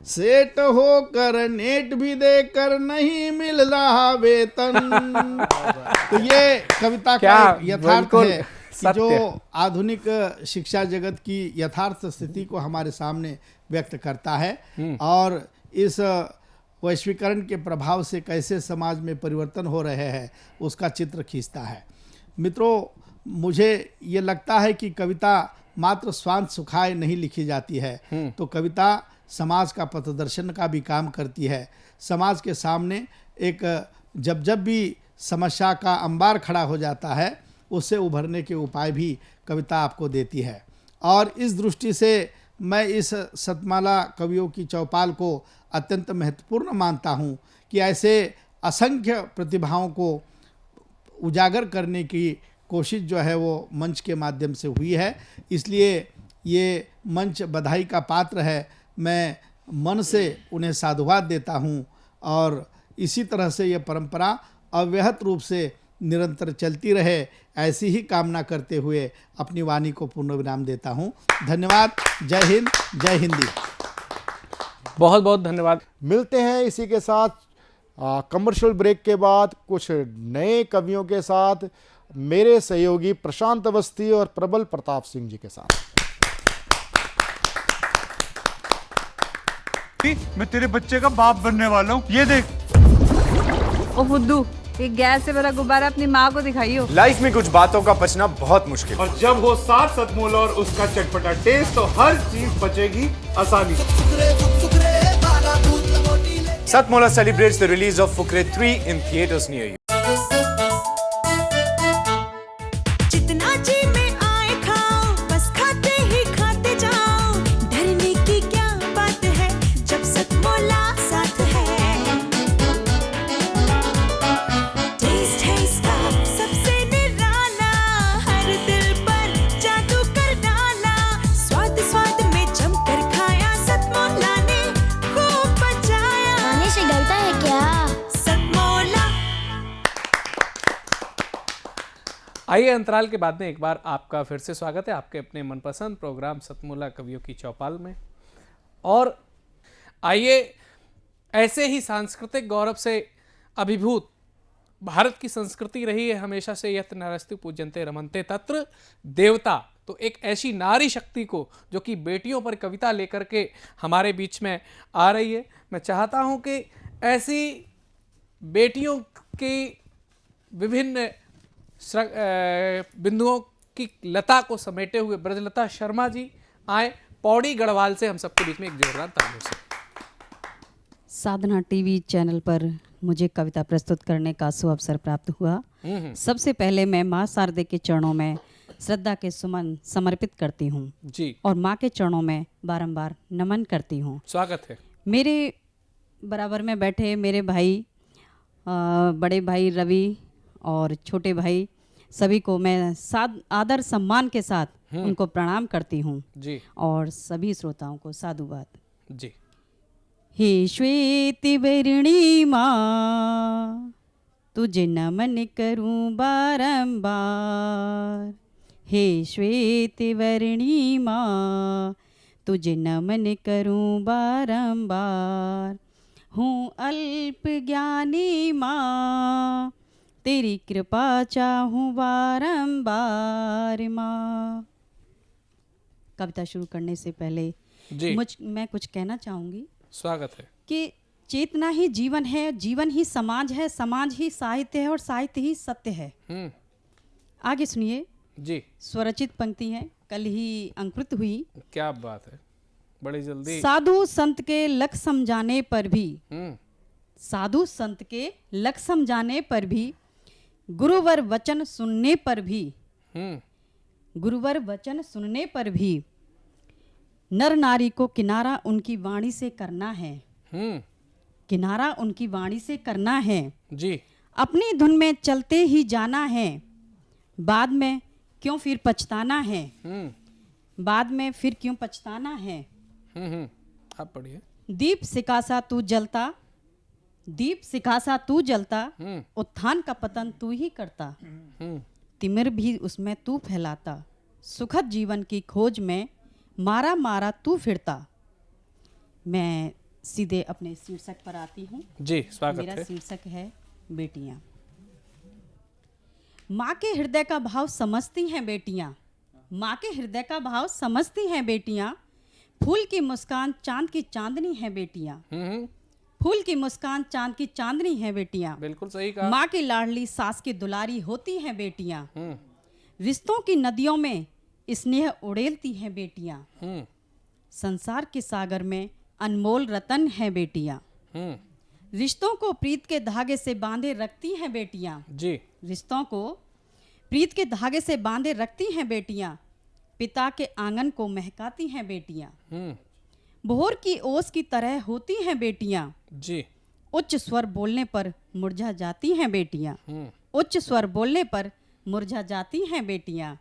सेट होकर नेट भी देकर नहीं मिल रहा वेतन। तो ये कविता का यथार्थ है कि जो आधुनिक शिक्षा जगत की यथार्थ स्थिति को हमारे सामने व्यक्त करता है और इस वैश्वीकरण के प्रभाव से कैसे समाज में परिवर्तन हो रहे हैं उसका चित्र खींचता है। मित्रों, मुझे ये लगता है कि कविता मात्र स्वांत सुखाए नहीं लिखी जाती है, तो कविता समाज का पथदर्शन का भी काम करती है। समाज के सामने एक जब भी समस्या का अंबार खड़ा हो जाता है उससे उभरने के उपाय भी कविता आपको देती है। और इस दृष्टि से मैं इस सतमाला कवियों की चौपाल को अत्यंत महत्वपूर्ण मानता हूँ कि ऐसे असंख्य प्रतिभाओं को उजागर करने की कोशिश जो है वो मंच के माध्यम से हुई है। इसलिए ये मंच बधाई का पात्र है। मैं मन से उन्हें साधुवाद देता हूँ और इसी तरह से ये परंपरा अव्याहत रूप से निरंतर चलती रहे, ऐसी ही कामना करते हुए अपनी वाणी को पूर्ण विराम देता हूँ। धन्यवाद। जय हिंद, जय हिंदी। बहुत बहुत धन्यवाद। मिलते हैं इसी के साथ कमर्शियल ब्रेक के बाद कुछ नए कवियों के साथ, मेरे सहयोगी प्रशांत अवस्थी और प्रबल प्रताप सिंह जी के साथ। मैं तेरे बच्चे का बाप बनने वाला हूँ, ये देख। ओ फुद्दू, ये गैस से भरा गुब्बारा अपनी माँ को दिखाइयो। लाइफ में कुछ बातों का बचना बहुत मुश्किल, और जब हो साथ सतमोला और उसका चटपटा टेस्ट तो हर चीज बचेगी आसानी से। Satmola celebrates the release of Fukre 3 in theaters near you. जितना जी में आए खाओ, बस खाते ही खाते जाओ। डरने की क्या बात है जब सतमोला साथ है। टेस्ट है इसका सबसे निराला, हर दिल पर जादू कर डाला। स्वाद स्वाद में जमकर खाया, सतमोला ने खूब बचाया। खाने से गलता है क्या? सतमोला। आइए, अंतराल के बाद में एक बार आपका फिर से स्वागत है आपके अपने मनपसंद प्रोग्राम सतमोला कवियों की चौपाल में। और आइए, ऐसे ही सांस्कृतिक गौरव से अभिभूत भारत की संस्कृति रही है हमेशा से, यत् नरस्तु पूज्यन्ते रमन्ते तत्र देवता। तो एक ऐसी नारी शक्ति को जो कि बेटियों पर कविता लेकर के हमारे बीच में आ रही है, मैं चाहता हूं कि ऐसी बेटियों की विभिन्न बिंदुओं की लता को समेटे हुए ब्रजलता शर्मा जी आए पौड़ी गढ़वाल से हम सबके बीच में एक जोरदार तालियों से। साधना टीवी चैनल पर मुझे कविता प्रस्तुत करने का सुअवसर प्राप्त हुआ। सबसे पहले मैं माँ शारदे के चरणों में श्रद्धा के सुमन समर्पित करती हूँ जी, और माँ के चरणों में बारंबार नमन करती हूँ। स्वागत है। मेरे बराबर में बैठे मेरे भाई, बड़े भाई रवि और छोटे भाई, सभी को मैं आदर सम्मान के साथ उनको प्रणाम करती हूँ जी, और सभी श्रोताओं को साधुवाद जी। हे श्वेत वर्णी माँ, तुझे नमन करूं बारंबार। हे श्वेत वर्णी माँ, तुझे नमन करूं बारंबार। हूँ अल्प ज्ञानी माँ, तेरी कृपा चाहूँ बारंबार माँ। कविता शुरू करने से पहले मैं कुछ कहना चाहूँगी। स्वागत है। कि चेतना ही जीवन है, जीवन ही समाज है, समाज ही साहित्य है और साहित्य ही सत्य है। आगे सुनिए जी। स्वरचित पंक्ति है, कल ही अंकुरित हुई। क्या बात है, बड़ी जल्दी। साधु संत के लख समझाने पर भी, साधु संत के लख समझाने पर भी, गुरुवर वचन सुनने पर भी, गुरुवर वचन सुनने पर भी, नर नारी को किनारा उनकी वाणी से करना है। किनारा उनकी वाणी से करना है जी। अपनी धुन में चलते ही जाना है, बाद में क्यों फिर पछताना है। बाद में फिर क्यों पछताना है। आप पढ़िए। दीप सिकासा तू जलता, दीप सिकासा तू जलता, उत्थान का पतन तू ही करता। तिमिर भी उसमें तू फैलाता, सुखद जीवन की खोज में मारा मारा तू फिरता। मैं सीधे अपने शीर्षक पर आती हूँ जी। स्वागत मेरा है। शीर्षक है बेटियां। माँ के हृदय का भाव समझती हैं बेटियाँ, माँ के हृदय का भाव समझती हैं बेटियाँ। फूल की मुस्कान चांद की चांदनी है बेटियाँ, फूल की मुस्कान चांद की चांदनी है बेटियाँ। बिल्कुल सही कहा। माँ की लाडली सास की दुलारी होती हैं बेटियाँ। रिश्तों की नदियों में स्नेह उड़ेलती हैं बेटियाँ। संसार के सागर में अनमोल रतन है बेटियाँ। रिश्तों को प्रीत के धागे से बांधे रखती हैं बेटियाँ। जी। रिश्तों को प्रीत के धागे से बांधे रखती हैं बेटियाँ। पिता के आंगन को महकाती हैं बेटियाँ। भोर की ओस की तरह होती हैं बेटियाँ। जी। उच्च स्वर बोलने पर मुरझा जाती हैं बेटियाँ। उच्च स्वर बोलने पर मुरझा जाती हैं बेटियाँ।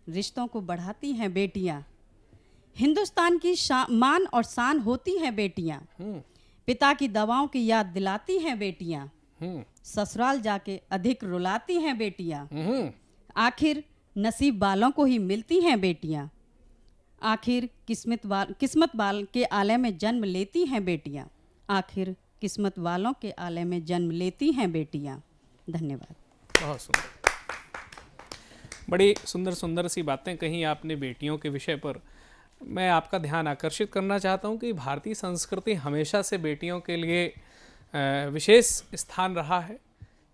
रिश्तों को बढ़ाती हैं बेटियाँ। हिंदुस्तान की मान और शान होती हैं बेटियाँ। पिता की दवाओं की याद दिलाती हैं बेटियाँ। ससुराल जाके अधिक रुलाती हैं बेटियाँ। आखिर नसीब वालों को ही मिलती हैं बेटियाँ। आखिर किस्मत वाल के आलय में जन्म लेती हैं बेटियाँ। आखिर किस्मत वालों के आलय में जन्म लेती हैं बेटियाँ। धन्यवाद। बहुत सुंदर, बड़ी सुंदर सुंदर सी बातें कही आपने बेटियों के विषय पर। मैं आपका ध्यान आकर्षित करना चाहता हूं कि भारतीय संस्कृति हमेशा से बेटियों के लिए विशेष स्थान रहा है,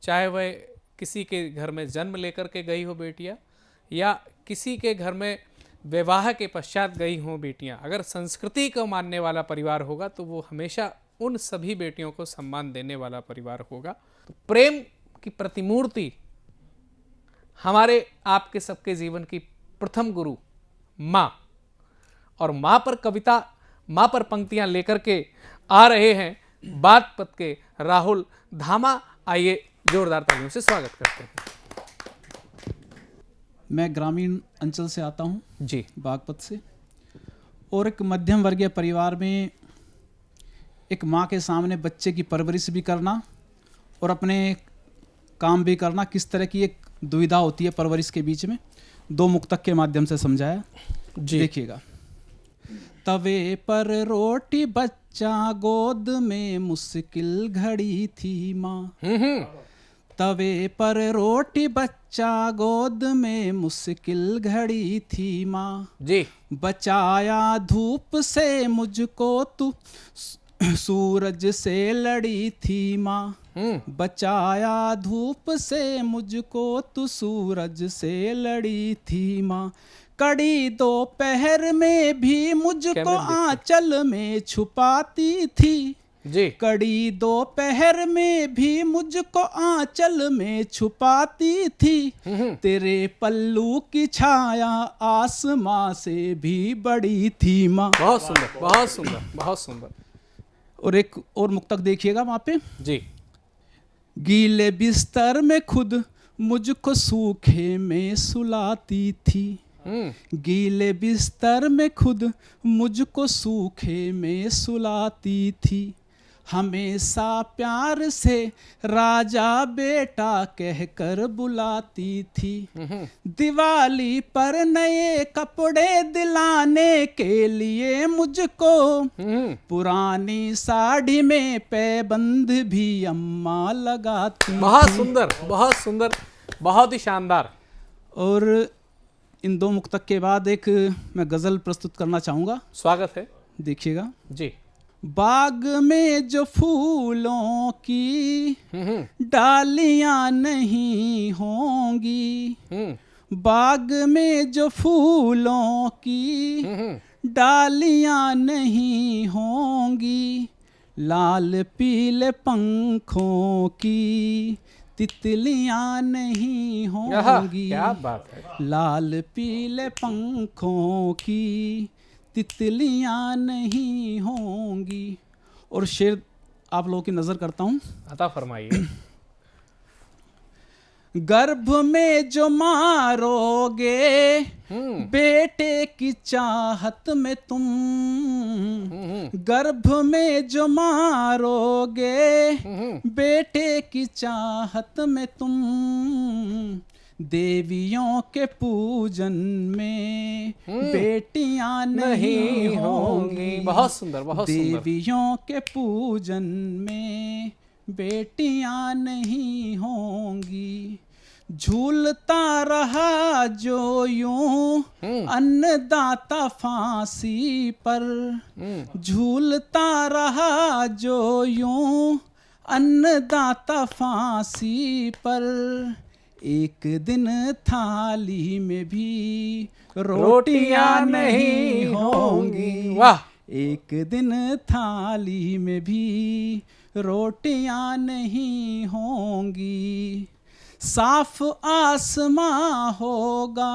चाहे वह किसी के घर में जन्म लेकर के गई हो बेटियां या किसी के घर में विवाह के पश्चात गई हों बेटियां। अगर संस्कृति को मानने वाला परिवार होगा तो वो हमेशा उन सभी बेटियों को सम्मान देने वाला परिवार होगा। तो प्रेम की प्रतिमूर्ति हमारे आपके सबके जीवन की प्रथम गुरु माँ, और माँ पर कविता, माँ पर पंक्तियां लेकर के आ रहे हैं बागपत के राहुल धामा। आइए जोरदार तालियों से स्वागत करते हैं। मैं ग्रामीण अंचल से आता हूँ जी, बागपत से, और एक मध्यम वर्गीय परिवार में एक माँ के सामने बच्चे की परवरिश भी करना और अपने काम भी करना, किस तरह की एक दुविधा होती है परवरिश के बीच में, दो मुक्तक के माध्यम से समझाया। देखिएगा। तवे पर रोटी बच्चा गोद में मुश्किल घड़ी थी माँ। तवे पर रोटी बच्चा गोद में मुश्किल घड़ी थी माँ। जी। बचाया धूप से मुझको तू सूरज से लड़ी थी माँ। बचाया धूप से मुझको तू सूरज से लड़ी थी माँ। कड़ी दोपहर में भी मुझको आंचल में छुपाती थी जी। कड़ी दोपहर में भी मुझको आंचल में छुपाती थी। तेरे पल्लू की छाया आसमां से भी बड़ी थी माँ। बहुत सुंदर, बहुत सुंदर, बहुत सुंदर। और एक और मुक्तक देखिएगा वहां पे जी। गीले बिस्तर में खुद मुझको सूखे में सुलाती थी। गीले बिस्तर में खुद मुझको सूखे में सुलाती थी। हमेशा प्यार से राजा बेटा कहकर बुलाती थी। दिवाली पर नए कपड़े दिलाने के लिए मुझको पुरानी साड़ी में पैबंद भी अम्मा लगाती। बहुत सुंदर, बहुत सुंदर, बहुत ही शानदार। और इन दो मुक्तक के बाद एक मैं गजल प्रस्तुत करना चाहूंगा। स्वागत है। देखिएगा जी। बाग में जो फूलों की डालियां नहीं होंगी, बाग में जो फूलों की डालियां नहीं होंगी, लाल पीले पंखों की तितलियां नहीं होंगी। क्या बात है। लाल पीले पंखों की तितलियां नहीं होंगी। और शेर आप लोगों की नजर करता हूं, अता फरमाइए। गर्भ में जो मारोगे बेटे की चाहत में तुम, गर्भ में जो मारोगे बेटे की चाहत में तुम, देवियों के पूजन में बेटियां नहीं होंगी। बहुत सुंदर, बहुत सुंदर। देवियों के पूजन में बेटियां नहीं होंगी। झूलता रहा जो यूं अन्नदाता फांसी पर, झूलता रहा जो यूं अन्नदाता फांसी पर, एक दिन थाली में भी रोटियां नहीं होंगी। वाह। एक दिन थाली में भी रोटियां नहीं होंगी, साफ आसमां होगा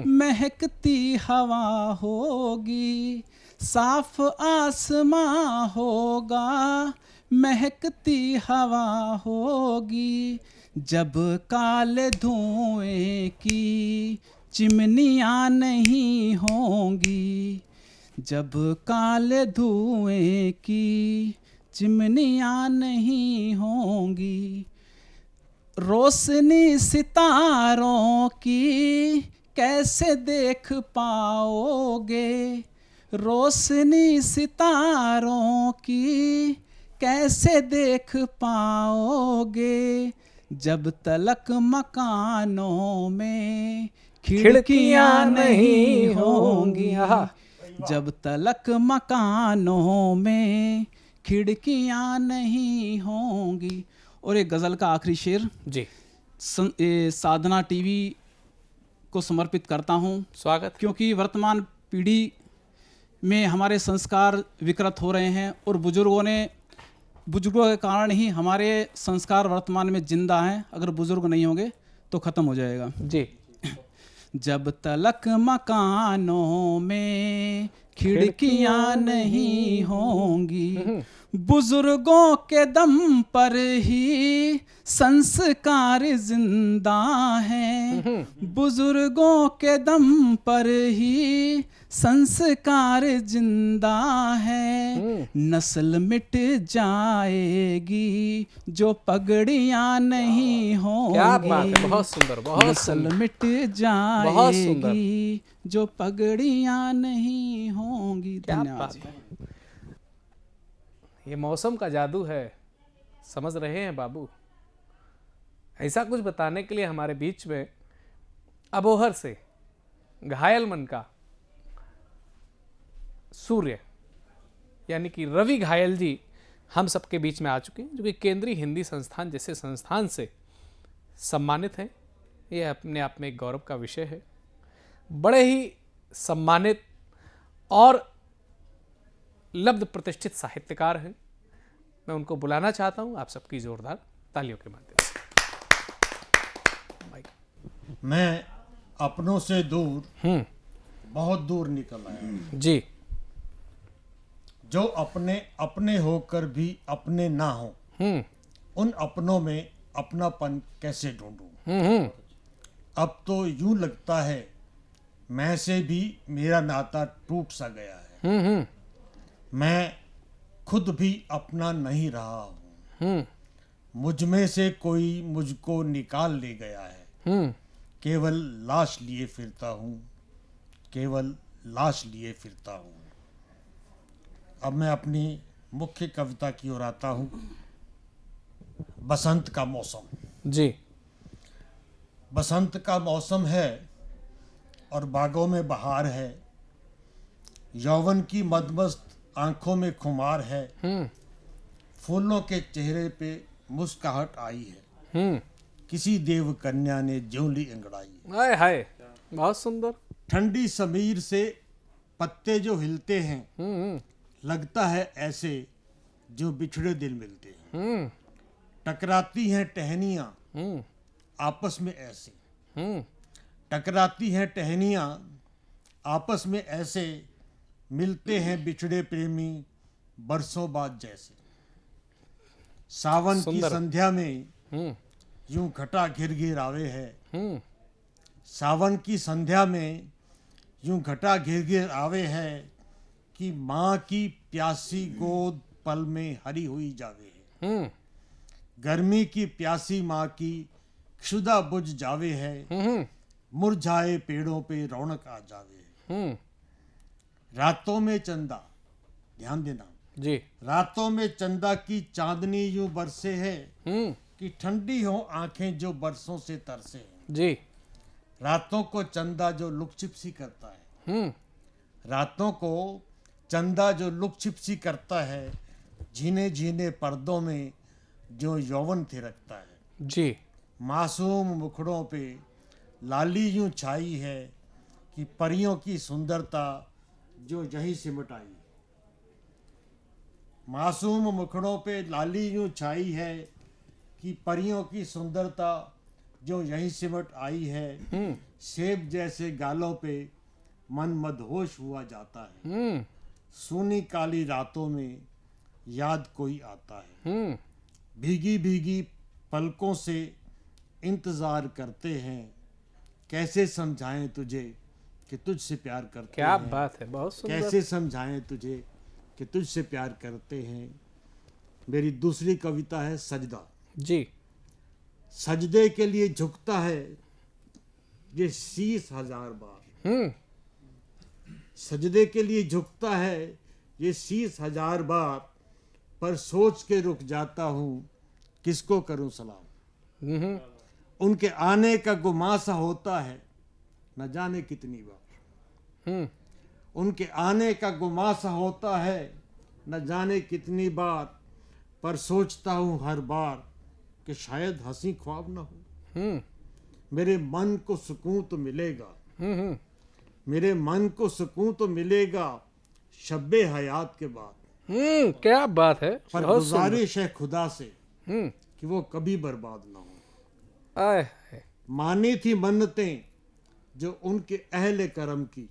महकती हवा होगी, साफ आसमां होगा महकती हवा होगी, जब काले धुएं की चिमनियां नहीं होंगी, जब काले धुएं की चिमनियां नहीं होंगी, रोशनी सितारों की कैसे देख पाओगे, रोशनी सितारों की कैसे देख पाओगे, जब तलक मकानों में खिड़कियां नहीं होंगी, जब तलक मकानों में खिड़कियां नहीं होंगी। और एक गज़ल का आखिरी शेर जी साधना टीवी को समर्पित करता हूं। स्वागत। क्योंकि वर्तमान पीढ़ी में हमारे संस्कार विकृत हो रहे हैं और बुजुर्गों के कारण ही हमारे संस्कार वर्तमान में जिंदा हैं। अगर बुजुर्ग नहीं होंगे तो ख़त्म हो जाएगा। जी। जब तलक मकानों में खिड़कियां नहीं होंगी, बुजुर्गों के दम पर ही संस्कार जिंदा हैं, बुजुर्गों के दम पर ही संस्कार जिंदा है, नस्ल मिट जाएगी जो पगड़ियां नहीं होंगी। क्या बात है, बहुत सुंदर, बहुत नस्ल मिट जाएगी जो पगड़ियां नहीं होंगी। धन्यवाद। ये मौसम का जादू है, समझ रहे हैं बाबू। ऐसा कुछ बताने के लिए हमारे बीच में अबोहर से घायल मन का सूर्य यानी कि रवि घायल जी हम सबके बीच में आ चुके हैं, जो कि केंद्रीय हिंदी संस्थान जैसे संस्थान से सम्मानित हैं। ये अपने आप में एक गौरव का विषय है। बड़े ही सम्मानित और लब्ध प्रतिष्ठित साहित्यकार हैं। मैं उनको बुलाना चाहता हूं आप सबकी जोरदार तालियों के माध्यम से। मैं अपनों से दूर बहुत दूर निकल आया जी। जो अपने अपने होकर भी अपने ना हो, उन अपनों में अपनापन कैसे ढूंढूं। अब तो यूं लगता है मैं से भी मेरा नाता टूट सा गया है। मैं खुद भी अपना नहीं रहा हूँ। मुझ में से कोई मुझको निकाल ले गया है। केवल लाश लिए फिरता हूँ, केवल लाश लिए फिरता हूँ। अब मैं अपनी मुख्य कविता की ओर आता हूँ। बसंत का मौसम। जी। बसंत का मौसम है और बागों में बहार है। यौवन की मदमस्त आंखों में खुमार है। फूलों के चेहरे पे मुस्कुराहट आई है। किसी देव कन्या ने ज्यों ली अंगड़ाई। हाय हाय, बहुत सुंदर। ठंडी समीर से पत्ते जो हिलते हैं, लगता है ऐसे जो बिछड़े दिल मिलते हैं। टकराती हैं टहनियाँ आपस में ऐसे। टकराती हैं टहनियाँ आपस में ऐसे, मिलते हैं बिछड़े प्रेमी बरसों बाद जैसे। सावन की संध्या में यूं घटा घिर घिर आवे है। सावन की संध्या में यूं घटा घिर घिर आवे है कि माँ की प्यासी गोद पल में हरी हुई जावे है। गर्मी की प्यासी माँ की क्षुधा बुझ जावे है। मुरझाए पेड़ों पे रौनक आ जावे है। रातों में चंदा, ध्यान देना जी, रातों में चंदा की चांदनी यूं बरसे है कि ठंडी हो आंखें जो बरसों से तरसे हैं। जी। रातों को चंदा जो लुक छिपसी करता है, रातों को चंदा जो लुक छिपसी करता है, झीने झीने पर्दों में जो यौवन थिरकता है। जी। मासूम मुखड़ों पे लाली यूं छाई है कि परियों की सुंदरता जो यहीं सिमट आई। मासूम मुखड़ों पे लाली यूं छाई है कि परियों की सुंदरता जो यहीं सिमट आई है। सेब जैसे गालों पे मन मदहोश हुआ जाता है। सूनी काली रातों में याद कोई आता है। भीगी भीगी पलकों से इंतजार करते हैं, कैसे समझाएं तुझे कि तुझसे प्यार करते क्या हैं। बात है, बहुत सुंदर। कैसे समझाएं तुझे कि तुझसे प्यार करते हैं। मेरी दूसरी कविता है सजदा। जी। सजदे के लिए झुकता है ये शीश 1000 बार। सजदे के लिए झुकता है ये शीश 1000 बार, पर सोच के रुक जाता हूँ किसको करूँ सलाम। उनके आने का गुमा सा होता है न जाने कितनी बार। उनके आने का गुमा सा होता है न जाने कितनी बार, पर सोचता हूँ हर बार कि शायद हंसी ख्वाब न हो। मेरे मन को सुकून तो मिलेगा, मेरे मन को सुकून तो मिलेगा शब्बे हयात के बाद। क्या बात है। पर बहुत गुजारिश है खुदा से कि वो कभी बर्बाद ना हो। मानी थी मन्नतें जो उनके अहले करम की,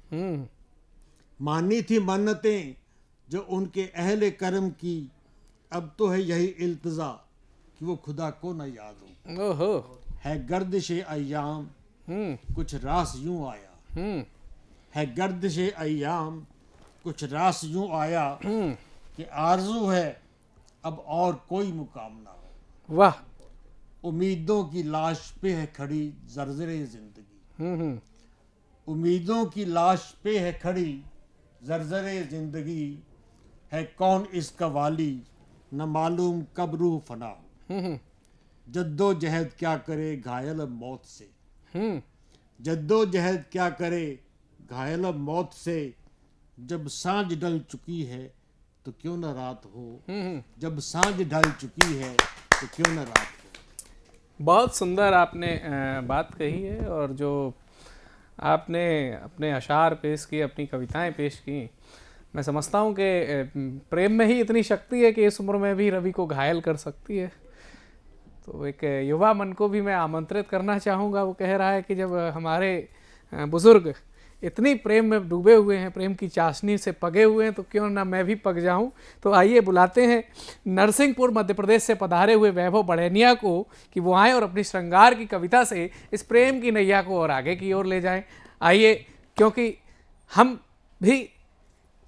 मानी थी मन्नतें जो उनके अहले करम की, अब तो है यही इल्तिजा कि वो खुदा को न याद हो। ओहो। है गर्दिशे अय्याम कुछ रास यूं आया, है गर्दिशे अय्याम कुछ रास यूं आया कि आरजू है अब और कोई मुकाम ना हो। वाह। उम्मीदों की लाश पे है खड़ी जर्जरे जिंदगी, उम्मीदों की लाश पे है खड़ी जर्जरे जिंदगी, है कौन इसका वाली न मालूम कब रूह फना हो। जद्दोजहद क्या करे घायल मौत से, जद्दोजहद क्या करे घायल मौत से, जब सांझ ढल चुकी है तो क्यों न रात हो, जब सांझ ढल चुकी है तो क्यों न रात हो। बहुत सुंदर आपने बात कही है, और जो आपने अपने अशार पेश किए, अपनी कविताएं पेश की, मैं समझता हूँ कि प्रेम में ही इतनी शक्ति है कि इस उम्र में भी रवि को घायल कर सकती है। तो एक युवा मन को भी मैं आमंत्रित करना चाहूँगा। वो कह रहा है कि जब हमारे बुजुर्ग इतनी प्रेम में डूबे हुए हैं, प्रेम की चाशनी से पगे हुए हैं, तो क्यों ना मैं भी पग जाऊं। तो आइए बुलाते हैं नरसिंहपुर मध्य प्रदेश से पधारे हुए वैभव बड़ैनिया को कि वो आएँ और अपनी श्रृंगार की कविता से इस प्रेम की नैया को और आगे की ओर ले जाएं। आइए, क्योंकि हम भी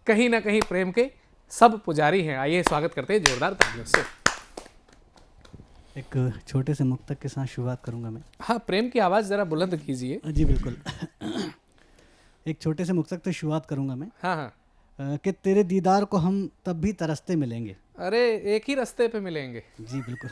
कहीं ना कहीं प्रेम के सब पुजारी हैं। आइए स्वागत करते हैं जोरदार तालियों से। एक छोटे से मुक्तक के साथ शुरुआत करूंगा मैं। हाँ, प्रेम की आवाज़ ज़रा बुलंद कीजिए। जी बिल्कुल। एक छोटे से मुक्तक से शुरुआत करूंगा मैं। हाँ। कि तेरे दीदार को हम तब भी तरसते मिलेंगे। अरे एक ही रास्ते पे मिलेंगे। जी बिल्कुल।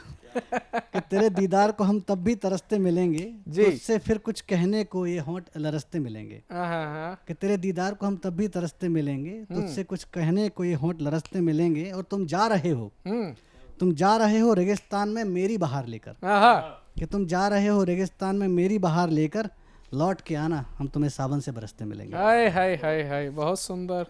कि तेरे दीदार को हम तब भी तरसते मिलेंगे, तुझसे फिर कुछ कहने को ये होंठ लरसते मिलेंगे। कि तेरे दीदार को हम तब भी तरसते मिलेंगे, तुझसे कुछ कहने को ये होंठ लरसते मिलेंगे। और तुम जा रहे हो, तुम जा रहे हो रेगिस्तान में मेरी बहार लेकर। कि तुम जा रहे हो रेगिस्तान में मेरी बहार लेकर, लौट के आना हम तुम्हें सावन से बरसते मिलेंगे। हाय हाय हाय हाय, बहुत सुंदर।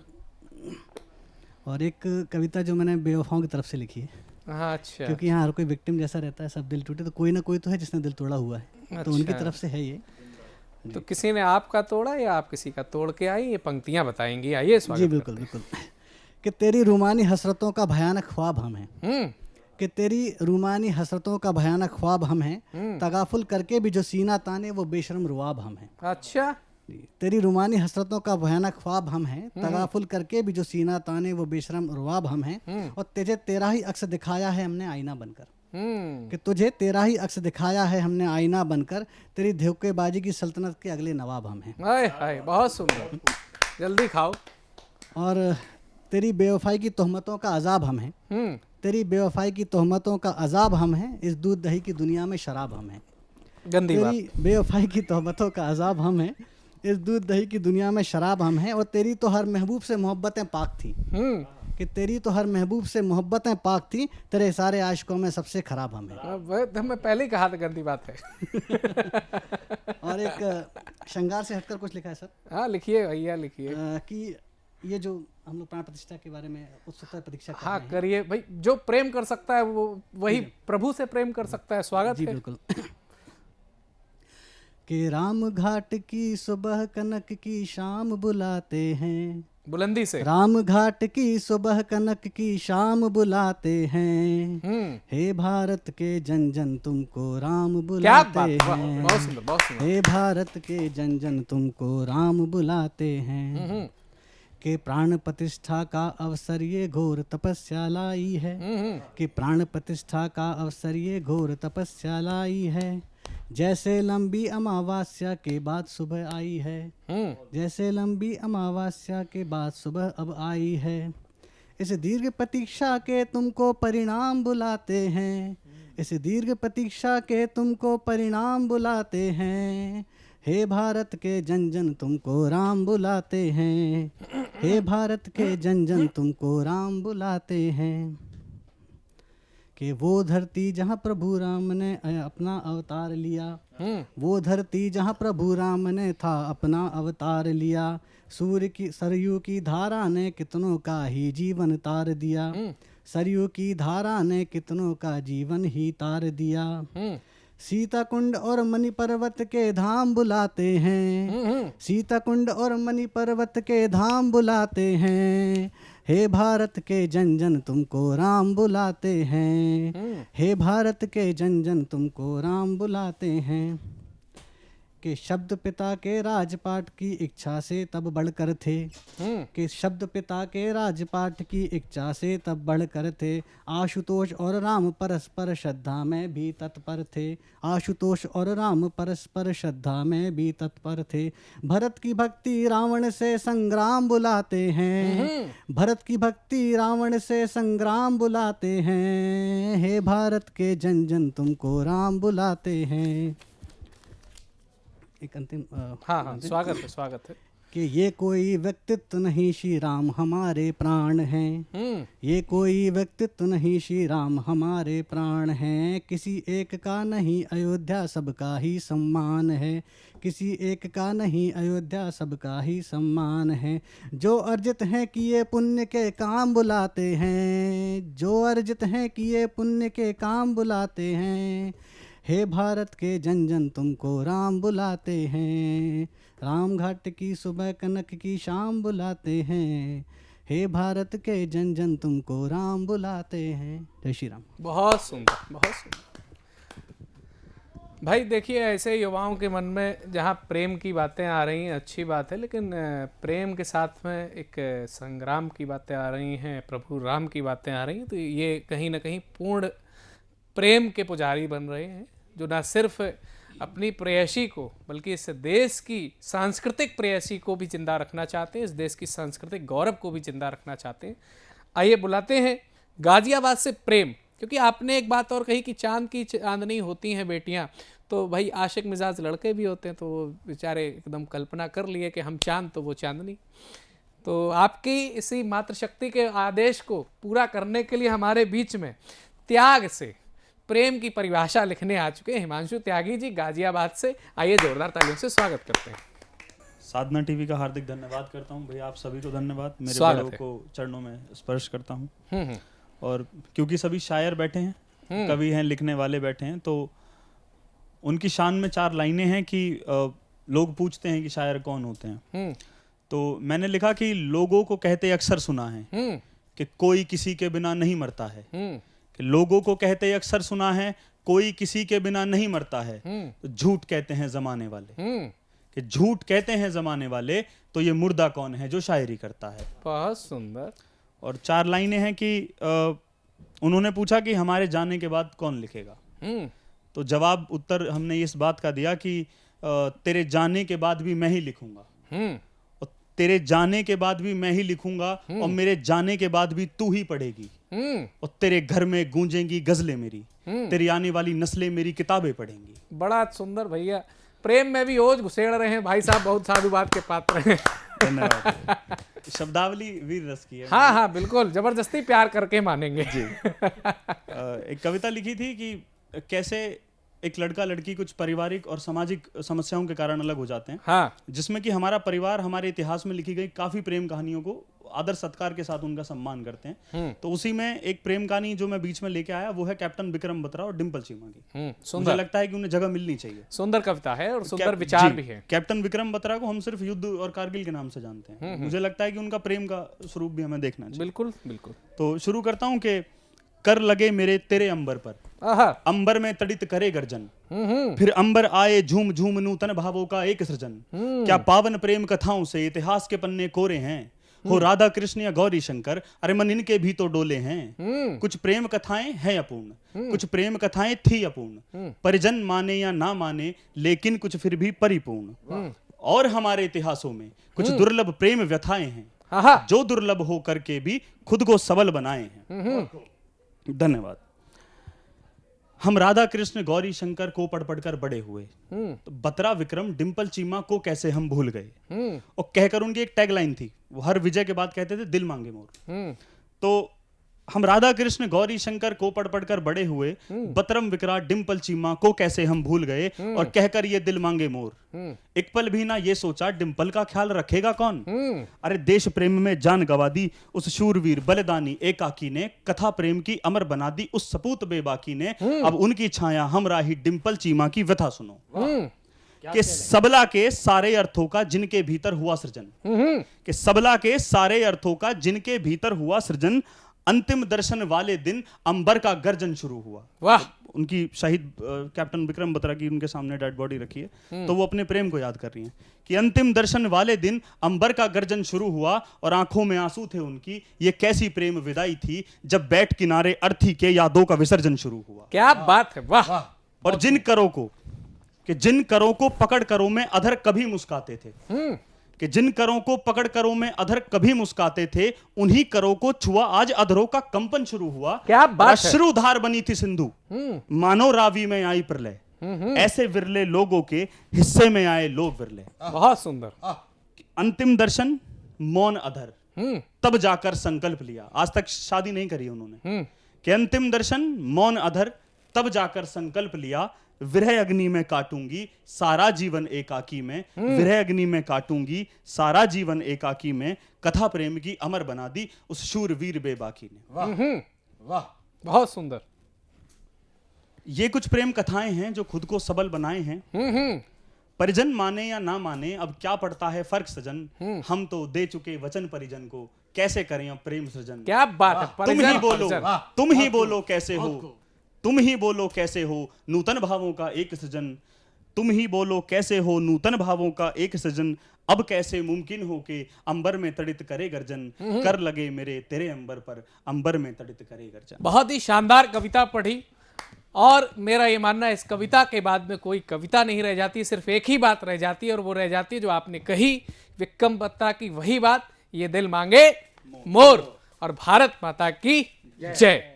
और एक कविता जो मैंने बेवफाओं की तरफ से लिखी है। हाँ, अच्छा। क्योंकि यहाँ हर कोई विक्टिम जैसा रहता है, सब दिल टूटे, तो कोई ना कोई तो है जिसने दिल तोड़ा हुआ है। अच्छा। तो उनकी तरफ से है ये। तो किसी ने आपका तोड़ा या आप किसी का तोड़ के आई, ये पंक्तियाँ बताएंगी। आइए स्वागत। जी बिल्कुल बिल्कुल। कि तेरी रूमानी हसरतों का भयानक ख्वाब हम हैं। कि तेरी रूमानी हसरतों का भयानक ख्वाब हम हैं, तगाफुल करके भी जो सीना ताने वो बेशरम रुआब हम हैं। अच्छा। तेरी रूमानी हसरतों का भयानक ख्वाब हम हैं, तगाफुल करके भी जो सीना ताने वो बेशरम रुआब हम हैं। और तुझे तेरा ही अक्स दिखाया है हमने आईना बनकर। कि तुझे तेरा ही अक्स दिखाया है हमने आईना बनकर, तेरी धोखेबाजी की सल्तनत के अगले नवाब हम हैं। हाय हाय, बहुत सुंदर। जल्दी खाओ। और तेरी बेवफाई की तोहमतों का अजाब हम हैं। तेरी बेवफाई की तोहमतों का अजाब हम हैं, इस दूध दही की दुनिया में शराब हम हैं। गंदी बात। तेरी बेवफाई की तोहमतों का अजाब हम हैं, इस दूध दही की दुनिया में शराब हम हैं। और तेरी तो हर महबूब से मोहब्बतें पाक थी, कि तेरी तो हर महबूब से मोहब्बतें पाक थी, तेरे सारे आशिकों में सबसे खराब हम हैं। मैं पहले ही कहा था गंदी बात है। और एक श्रृंगार से हटकर कुछ लिखा है सर। हाँ लिखिए भैया लिखिए। कि ये जो हम लोग प्राण प्रतिष्ठा के बारे में उत्सुकता प्रतीक्षा कर हाँ रहे हैं। करिए भाई, जो प्रेम कर सकता है वो वही प्रभु से प्रेम कर सकता है। स्वागत जी है। बिल्कुल। कि राम घाट की सुबह कनक की शाम बुलाते हैं, बुलंदी से। राम घाट की सुबह कनक की शाम बुलाते हैं, हे भारत के जन जन तुमको राम बुलाते हैं। बहुत सुंदर, बहुत सुंदर। हे भारत के जन जन तुमको राम बुलाते हैं, कि प्राण प्रतिष्ठा का अवसर ये घोर तपस्या लाई है, कि प्राण प्रतिष्ठा का अवसर ये घोर तपस्या लाई है, जैसे लंबी अमावस्या के बाद सुबह आई है, जैसे लंबी अमावस्या के बाद सुबह अब आई है, इस दीर्घ प्रतीक्षा के तुमको परिणाम बुलाते हैं, इस दीर्घ प्रतीक्षा के तुमको परिणाम बुलाते हैं, हे भारत के जन जन तुमको राम बुलाते हैं, हे भारत के जन जन तुमको राम बुलाते हैं, कि वो धरती जहाँ प्रभु राम ने अपना अवतार लिया, वो धरती जहाँ प्रभु राम ने था अपना अवतार लिया, सूर्य की सरयू की धारा ने कितनों का ही जीवन तार दिया, सरयू की धारा ने कितनों का जीवन ही तार दिया, सीता कुंड और मणि पर्वत के धाम बुलाते हैं, सीता कुंड और मणि पर्वत के धाम बुलाते हैं, हे भारत के जन जन तुमको राम बुलाते हैं, हे भारत के जन जन तुमको राम बुलाते हैं, कि शब्द पिता के राजपाट की इच्छा से तब बढ़कर थे, कि शब्द पिता के राजपाट की इच्छा से तब बढ़कर थे, आशुतोष और राम परस्पर श्रद्धा में भी तत्पर थे, आशुतोष और राम परस्पर श्रद्धा में भी तत्पर थे, भरत की भक्ति रावण से संग्राम बुलाते हैं, भरत की भक्ति रावण से संग्राम बुलाते हैं, हे भारत के जन जन तुमको राम बुलाते हैं। एक अंतिम हाँ स्वागत है, स्वागत है। कि ये कोई व्यक्तित्व नहीं श्री राम हमारे प्राण हैं, ये कोई व्यक्तित्व नहीं श्री राम हमारे प्राण हैं, किसी एक का नहीं अयोध्या सबका ही सम्मान है, किसी एक का नहीं अयोध्या सबका ही सम्मान है, जो अर्जित हैं किए पुण्य के काम बुलाते हैं, जो अर्जित हैं किए पुण्य के काम बुलाते हैं, हे भारत के जन जन तुमको राम बुलाते हैं, राम घाट की सुबह कनक की शाम बुलाते हैं, हे भारत के जन जन तुमको राम बुलाते हैं। जय श्री राम। बहुत सुंदर, बहुत सुंदर। भाई देखिए, ऐसे युवाओं के मन में जहाँ प्रेम की बातें आ रही हैं अच्छी बात है, लेकिन प्रेम के साथ में एक संग्राम की बातें आ रही हैं, प्रभु राम की बातें आ रही हैं, तो ये कहीं ना कहीं पूर्ण प्रेम के पुजारी बन रहे हैं, जो ना सिर्फ अपनी प्रेयसी को बल्कि इस देश की सांस्कृतिक प्रेयसी को भी जिंदा रखना चाहते हैं, इस देश की सांस्कृतिक गौरव को भी जिंदा रखना चाहते हैं। आइए बुलाते हैं गाजियाबाद से प्रेम, क्योंकि आपने एक बात और कही कि चांद की चांदनी होती हैं बेटियां, तो भाई आशिक मिजाज लड़के भी होते हैं, तो वो बेचारे एकदम कल्पना कर लिए कि हम चांद तो वो चांदनी। तो आपकी इसी मातृशक्ति के आदेश को पूरा करने के लिए हमारे बीच में त्याग से प्रेम की परिभाषा लिखने आ चुके हैं हिमांशु त्यागी जी गाजियाबाद से। आइए जोरदार तालियों से स्वागत करते हैं। साधना टीवी का हार्दिक धन्यवाद करता हूं भैया, आप सभी को धन्यवाद, मेरे बड़ों को चरणों में स्पर्श करता हूं। और क्योंकि सभी शायर बैठे हैं, कवि हैं, लिखने वाले बैठे हैं, तो उनकी शान में 4 लाइनें हैं कि लोग पूछते हैं कि शायर कौन होते हैं, तो मैंने लिखा कि लोगों को कहते अक्सर सुना है कि कोई किसी के बिना नहीं मरता है, कि लोगों को कहते अक्सर सुना है कोई किसी के बिना नहीं मरता है, तो झूठ कहते हैं जमाने वाले, कि झूठ कहते हैं जमाने वाले, तो ये मुर्दा कौन है जो शायरी करता है। बहुत सुंदर। और 4 लाइनें हैं कि उन्होंने पूछा कि हमारे जाने के बाद कौन लिखेगा, तो जवाब उत्तर हमने इस बात का दिया कि तेरे जाने के बाद भी मैं ही लिखूंगा। और तेरे जाने के बाद भी मैं ही लिखूंगा और मेरे जाने के बाद भी तू ही पढ़ेगी और तेरे घर में गूंजेंगी गजलें मेरी, तेरी आने वाली नस्लें मेरी किताबें पढ़ेंगी। बड़ा सुंदर भैया, प्रेम में भी ओज घुसेड़ रहे हैं भाई साहब, बहुत साधुवाद के पात्र हैं। धन्यवाद। शब्दावली वीर रस की है। हाँ हाँ बिल्कुल, जबरदस्ती प्यार करके मानेंगे जी। एक कविता लिखी थी कि कैसे एक लड़का लड़की कुछ पारिवारिक और सामाजिक समस्याओं के कारण अलग हो जाते हैं। हाँ। जिसमें कि हमारा परिवार हमारे इतिहास में लिखी गई काफी प्रेम कहानियों को आदर सत्कार के साथ उनका सम्मान करते हैं। तो उसी में एक प्रेम कहानी जो मैं बीच में लेके आया वो है कैप्टन विक्रम बत्रा और डिम्पल चीमा की। मुझे लगता है कि उन्हें जगह मिलनी चाहिए। सुंदर कविता है और सुंदर विचार भी है। कैप्टन विक्रम बत्रा को हम सिर्फ युद्ध और कारगिल के नाम से जानते हैं। मुझे लगता है कि उनका प्रेम का स्वरूप भी हमें देखना चाहिए। बिल्कुल बिल्कुल। तो शुरू करता हूँ कि कर लगे मेरे तेरे अंबर पर, अंबर में तड़ित करे गर्जन, फिर अंबर आए झूम झूम नूतन भावों का एक सृजन। क्या पावन प्रेम कथाओं से इतिहास के पन्ने कोरे हैं, हो राधा कृष्ण या गौरी शंकर, अरे मन इनके भी तो डोले हैं। कुछ प्रेम कथाएं हैं अपूर्ण, कुछ प्रेम कथाएं थी अपूर्ण, परिजन माने या ना माने लेकिन कुछ फिर भी परिपूर्ण। और हमारे इतिहासों में कुछ दुर्लभ प्रेम व्यथाएं हैं जो दुर्लभ हो करके भी खुद को सबल बनाए हैं। धन्यवाद। हम राधा कृष्ण गौरी शंकर को पढ़ पढ़कर बड़े हुए, तो बत्रा विक्रम डिम्पल चीमा को कैसे हम भूल गए। और कहकर उनकी एक टैगलाइन थी, वो हर विजय के बाद कहते थे दिल मांगे मोर। तो हम राधा कृष्ण गौरी शंकर को पढ़ पढ़कर बड़े हुए, बतरम विकराट डिम्पल चीमा को कैसे हम भूल गए और कहकर ये दिल मांगे मोर। एक पल भी ना ये सोचा डिम्पल का ख्याल रखेगा कौन। अरे देश प्रेम में जान गवा दी उस शूरवीर बलिदानी एकाकी ने, कथा प्रेम की अमर बना दी उस सपूत बेबाकी ने। अब उनकी छाया हम राही डिम्पल चीमा की व्यथा सुनो, कि सबला के सारे अर्थों का जिनके भीतर हुआ सृजन, कि सबला के सारे अर्थों का जिनके भीतर हुआ सृजन, अंतिम दर्शन वाले दिन अंबर का गर्जन शुरू हुआ। वाह। उनकी शहीद कैप्टन विक्रम बत्रा की उनके सामने डेड बॉडी रखी है, तो वो अपने प्रेम को याद कर रही हैं कि अंतिम दर्शन वाले दिन अंबर का गर्जन शुरू हुआ और आंखों में आंसू थे उनकी, ये कैसी प्रेम विदाई थी जब बैठ किनारे अर्थी के यादों का विसर्जन शुरू हुआ। क्या बात है, वाह। और जिन करों को पकड़ करों में अधर कभी मुस्काते थे, कि जिन करों को पकड़ करों में अधर कभी मुस्काते थे, उन्हीं करों को छुआ आज अधरों का कंपन शुरू हुआ। क्या बात है। अश्रुधार बनी थी सिंधु, मानो रावी में आई प्रलय, ऐसे विरले लोगों के हिस्से में आए लोग विरले। बहुत सुंदर। अंतिम दर्शन मौन अधर, तब जाकर संकल्प लिया। आज तक शादी नहीं करी उन्होंने, कि अंतिम दर्शन मौन अधर तब जाकर संकल्प लिया, विरह अग्नि में काटूंगी सारा जीवन एकाकी में, विरह अग्नि में काटूंगी सारा जीवन एकाकी में, कथा प्रेम की अमर बना दी उस शूरवीर बेबाकी ने। वाह वाह, बहुत सुंदर। ये कुछ प्रेम कथाएं हैं जो खुद को सबल बनाए हैं। परिजन माने या ना माने अब क्या पड़ता है फर्क सजन, हम तो दे चुके वचन परिजन को, कैसे करें अब प्रेम सृजन। क्या बात है। तुम ही बोलो कैसे हो, तुम ही बोलो कैसे हो नूतन भावों का एक सृजन, तुम ही बोलो कैसे हो नूतन भावों का एक सृजन, अब कैसे मुमकिन हो के अंबर में तड़ित करे गर्जन, कर लगे मेरे तेरे अंबर पर अंबर में तड़ित करे गर्जन। बहुत ही शानदार कविता पढ़ी और मेरा ये मानना है इस कविता के बाद में कोई कविता नहीं रह जाती, सिर्फ एक ही बात रह जाती है और वो रह जाती है जो आपने कही विक्रम बत्रा की वही बात, ये दिल मांगे मोर और भारत माता की जय।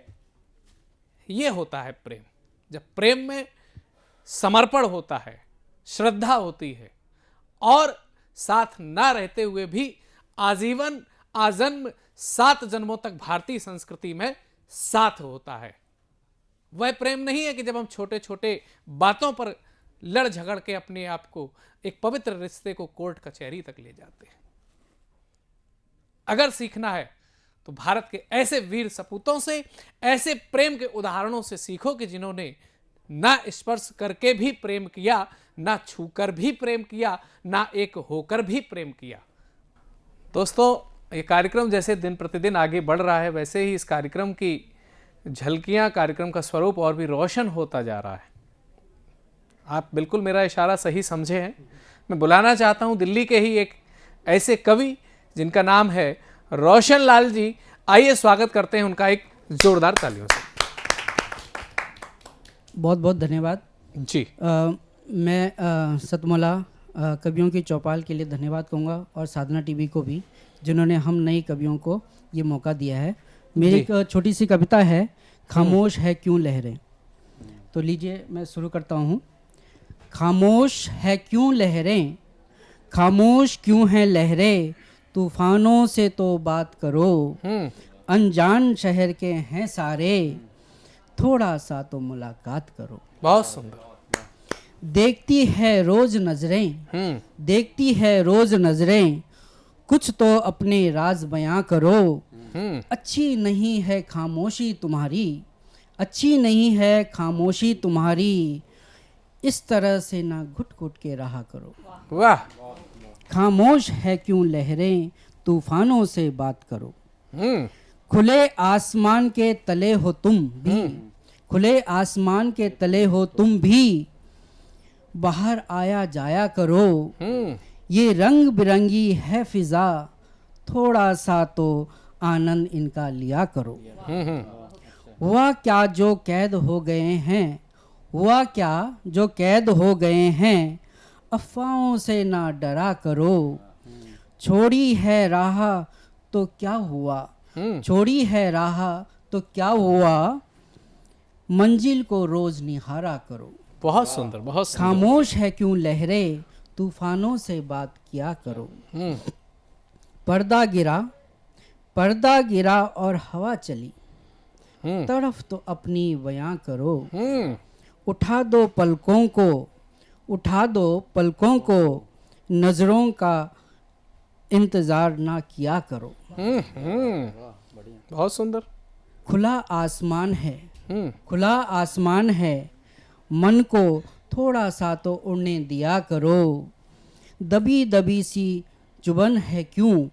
ये होता है प्रेम। जब प्रेम में समर्पण होता है, श्रद्धा होती है और साथ ना रहते हुए भी आजीवन आजन्म 7 जन्मों तक भारतीय संस्कृति में साथ होता है। वह प्रेम नहीं है कि जब हम छोटे छोटे बातों पर लड़ झगड़ के अपने आप को एक पवित्र रिश्ते को कोर्ट कचहरी तक ले जाते हैं। अगर सीखना है तो भारत के ऐसे वीर सपूतों से, ऐसे प्रेम के उदाहरणों से सीखो कि जिन्होंने ना स्पर्श करके भी प्रेम किया, ना छूकर भी प्रेम किया, ना एक होकर भी प्रेम किया। दोस्तों, ये कार्यक्रम जैसे दिन प्रतिदिन आगे बढ़ रहा है, वैसे ही इस कार्यक्रम की झलकियां, कार्यक्रम का स्वरूप और भी रोशन होता जा रहा है। आप बिल्कुल मेरा इशारा सही समझे हैं। मैं बुलाना चाहता हूं दिल्ली के ही एक ऐसे कवि जिनका नाम है रोशन लाल जी। आइए स्वागत करते हैं उनका एक जोरदार तालियों से। बहुत बहुत धन्यवाद जी। मैं सतमोला कवियों की चौपाल के लिए धन्यवाद कहूँगा और साधना टीवी को भी, जिन्होंने हम नई कवियों को ये मौका दिया है। मेरी एक छोटी सी कविता है, खामोश है क्यों लहरें। तो लीजिए मैं शुरू करता हूँ। खामोश है क्यों लहरें, खामोश क्यों हैं लहरें, तूफानों से तो बात करो। अनजान शहर के हैं सारे, थोड़ा सा तो मुलाकात करो। बहुत सुंदर। देखती है रोज नजरें, देखती है रोज नजरें, कुछ तो अपने राज बयां करो। अच्छी नहीं है खामोशी तुम्हारी, अच्छी नहीं है खामोशी तुम्हारी, इस तरह से ना घुट घुट के रहा करो। वाह। खामोश है क्यों लहरें, तूफानों से बात करो। खुले आसमान के तले हो तुम भी, खुले आसमान के तले हो तुम भी, बाहर आया जाया करो। ये रंग बिरंगी है फिजा, थोड़ा सा तो आनंद इनका लिया करो। हुआ क्या जो कैद हो गए हैं, हुआ क्या जो कैद हो गए हैं, अफवाहों से ना डरा करो। छोड़ी है राह तो क्या हुआ, छोड़ी है राह तो क्या हुआ, मंजिल को रोज निहारा करो। बहुत सुंदर, बहुत सुंदर। खामोश है क्यों लहरें, तूफानों से बात किया करो। पर्दा गिरा, पर्दा गिरा और हवा चली, तरफ तो अपनी बयां करो। उठा दो पलकों को, उठा दो पलकों को, नजरों का इंतजार ना किया करो। बहुत सुंदर। खुला आसमान है, खुला आसमान है, मन को थोड़ा सा तो उड़ने दिया करो। दबी दबी सी चुभन है क्यों,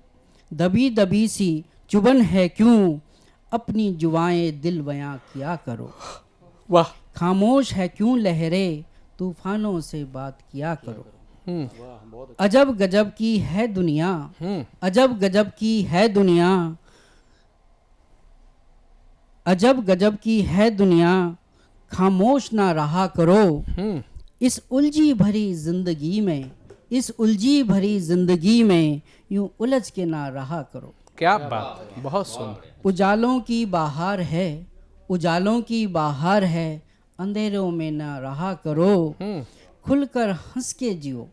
दबी दबी सी चुभन है क्यों, अपनी जुबाएं दिल बयां किया करो। वाह। खामोश है क्यों लहरें, तूफानों से बात किया करो। अजब गजब की है दुनिया, अजब गजब की है दुनिया, अजब गजब की है दुनिया, खामोश ना रहा करो। इस उलझी भरी जिंदगी में, इस उलझी भरी जिंदगी में, यूं उलझ के ना रहा करो। क्या बात, बहुत सुंदर। उजालों की बाहर है, उजालों की बाहर है, अंधेरों में ना रहा करो। खुलकर हंस के जियो,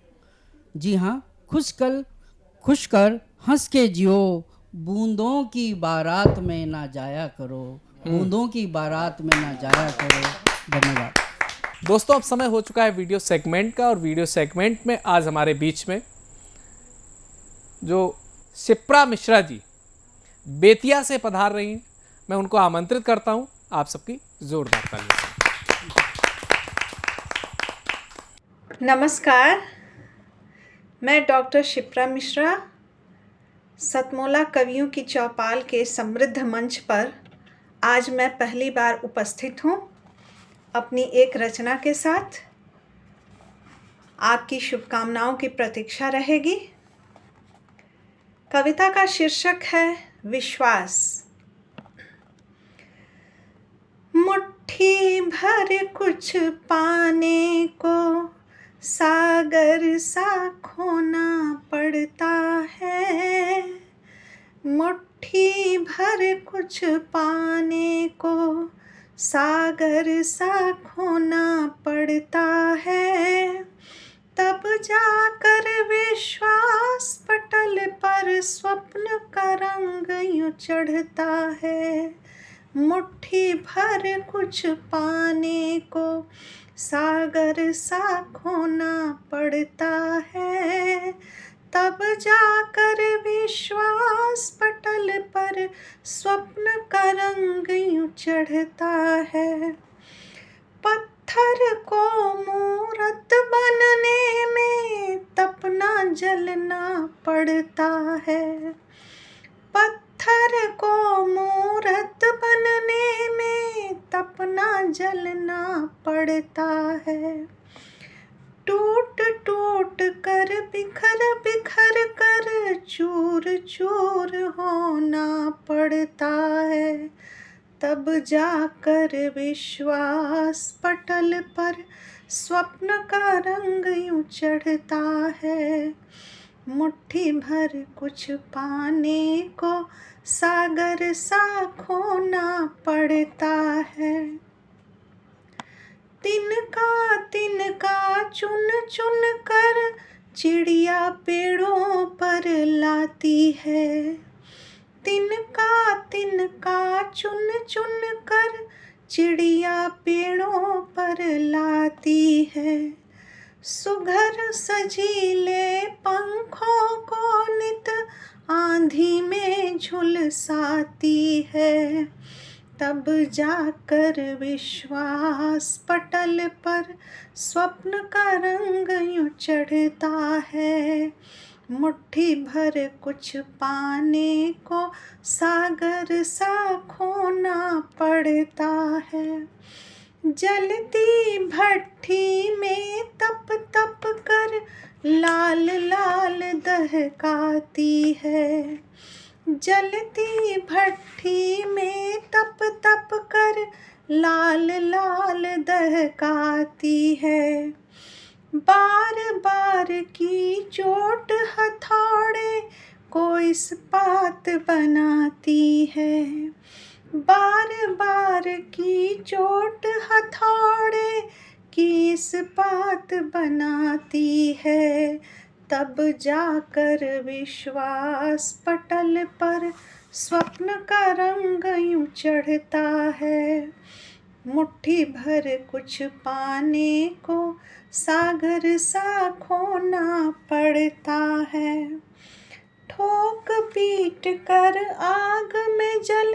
जी हाँ खुशकर हंस के जियो, बूंदों की बारात में ना जाया करो, बूंदों की बारात में ना जाया करो। धन्यवाद दोस्तों। अब समय हो चुका है वीडियो सेगमेंट का, और वीडियो सेगमेंट में आज हमारे बीच में जो शिप्रा मिश्रा जी बेतिया से पधार रही हैं, मैं उनको आमंत्रित करता हूं। आप सबकी जोरदार तालियां। नमस्कार, मैं डॉक्टर शिप्रा मिश्रा सतमोला कवियों की चौपाल के समृद्ध मंच पर आज मैं पहली बार उपस्थित हूँ अपनी एक रचना के साथ। आपकी शुभकामनाओं की प्रतीक्षा रहेगी। कविता का शीर्षक है विश्वास। मुट्ठी भर कुछ पाने को सागर सा खोना पड़ता है, मुट्ठी भर कुछ पाने को सागर सा खोना पड़ता है, तब जाकर विश्वास पटल पर स्वप्न का रंग यूं चढ़ता है। मुट्ठी भर कुछ पाने को सागर सा खोना पड़ता है, तब जाकर विश्वास पटल पर स्वप्न का रंग यूं चढ़ता है। पत्थर को मूरत बनने में तपना जलना पड़ता है, पत्थर को मूरत बनने में तपना जलना पड़ता है। टूट टूट कर बिखर बिखर कर चूर चूर होना पड़ता है, तब जाकर विश्वास पटल पर स्वप्न का रंग यूं चढ़ता है, मुट्ठी भर कुछ पाने को सागर सा खोना पड़ता है। तिनका चुन चुन कर चिड़िया पेड़ों पर लाती है। तिनका चुन चुन कर चिड़िया पेड़ों पर लाती है। सुघर सजीले पंखों को नित आंधी में झुलसाती है। तब जाकर विश्वास पटल पर स्वप्न का रंग यूं चढ़ता है। मुट्ठी भर कुछ पाने को सागर सा खोना पड़ता है। जलती भट्ठी में तप तप कर लाल लाल दहकाती है। जलती भट्ठी में तप तप कर लाल लाल दहकाती है। बार बार की चोट हथौड़े को इस्पात बनाती है। बार बार की चोट हथौड़े की इस्पात बनाती है। तब जाकर विश्वास पटल पर स्वप्न का रंग यूं चढ़ता है। मुट्ठी भर कुछ पाने को सागर सा खोना पड़ता है। ठोक पीट कर आग में जल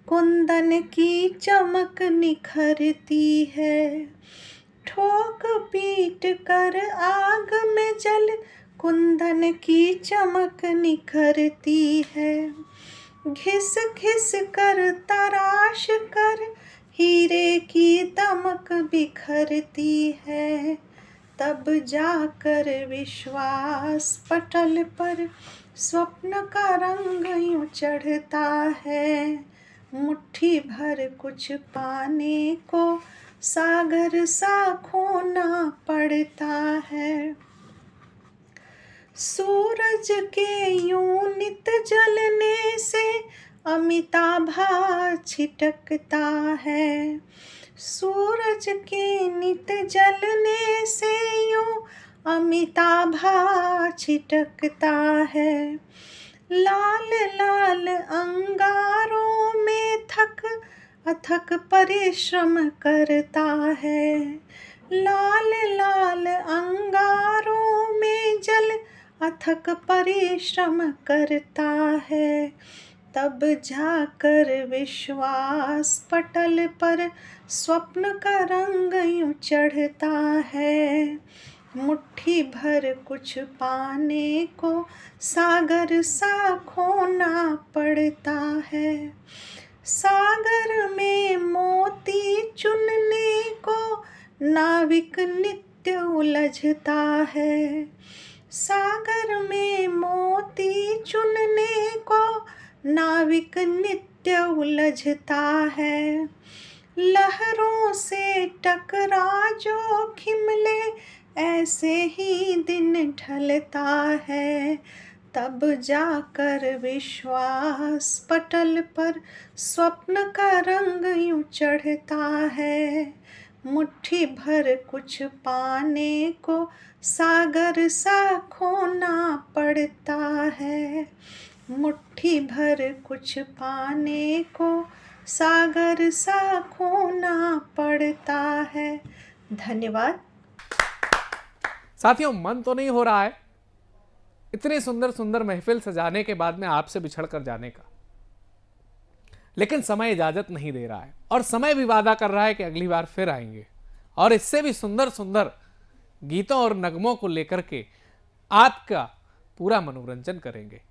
कुंदन की चमक निखरती है। ठोक पीट कर आग में जल कुंदन की चमक निखरती है। घिस घिस कर तराश कर हीरे की दमक बिखरती है। तब जाकर विश्वास पटल पर स्वप्न का रंग यूं चढ़ता है। मुट्ठी भर कुछ पाने को सागर सा खोना पड़ता है। सूरज के यूं नित जलने से अमिताभा छिटकता है। सूरज के नित जलने से यूं अमिताभा छिटकता है। लाल लाल अंगारों में थक अथक परिश्रम करता है। लाल लाल अंगारों में जल अथक परिश्रम करता है। तब जाकर विश्वास पटल पर स्वप्न का रंग यूं चढ़ता है। मुट्ठी भर कुछ पाने को सागर सा खोना पड़ता है। सागर में मोती चुनने को नाविक नित्य उलझता है। सागर में मोती चुनने को नाविक नित्य उलझता है। लहरों से टकरा जोखिम ले ऐसे ही दिन ढलता है। तब जाकर विश्वास पटल पर स्वप्न का रंग यूं चढ़ता है। मुट्ठी भर कुछ पाने को सागर सा खोना पड़ता है। मुट्ठी भर कुछ पाने को सागर सा खोना पड़ता है। धन्यवाद। साथियों, मन तो नहीं हो रहा है इतनी सुंदर सुंदर महफिल सजाने के बाद में आपसे बिछड़ कर जाने का, लेकिन समय इजाजत नहीं दे रहा है और समय भी वादा कर रहा है कि अगली बार फिर आएंगे और इससे भी सुंदर सुंदर गीतों और नगमों को लेकर के आपका पूरा मनोरंजन करेंगे।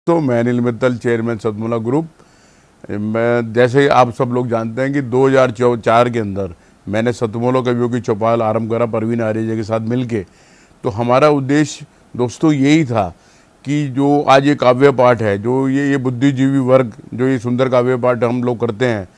दोस्तों, मैं अनिल मित्तल, चेयरमैन सतमोला ग्रुप। मैं जैसे आप सब लोग जानते हैं कि 2004 के अंदर मैंने सतमोला कवियों की चौपाल आरंभ करा परवीन आर्य के साथ मिलके। तो हमारा उद्देश्य दोस्तों यही था कि जो आज ये काव्य पाठ है, जो ये बुद्धिजीवी वर्ग जो ये सुंदर काव्य पाठ हम लोग करते हैं,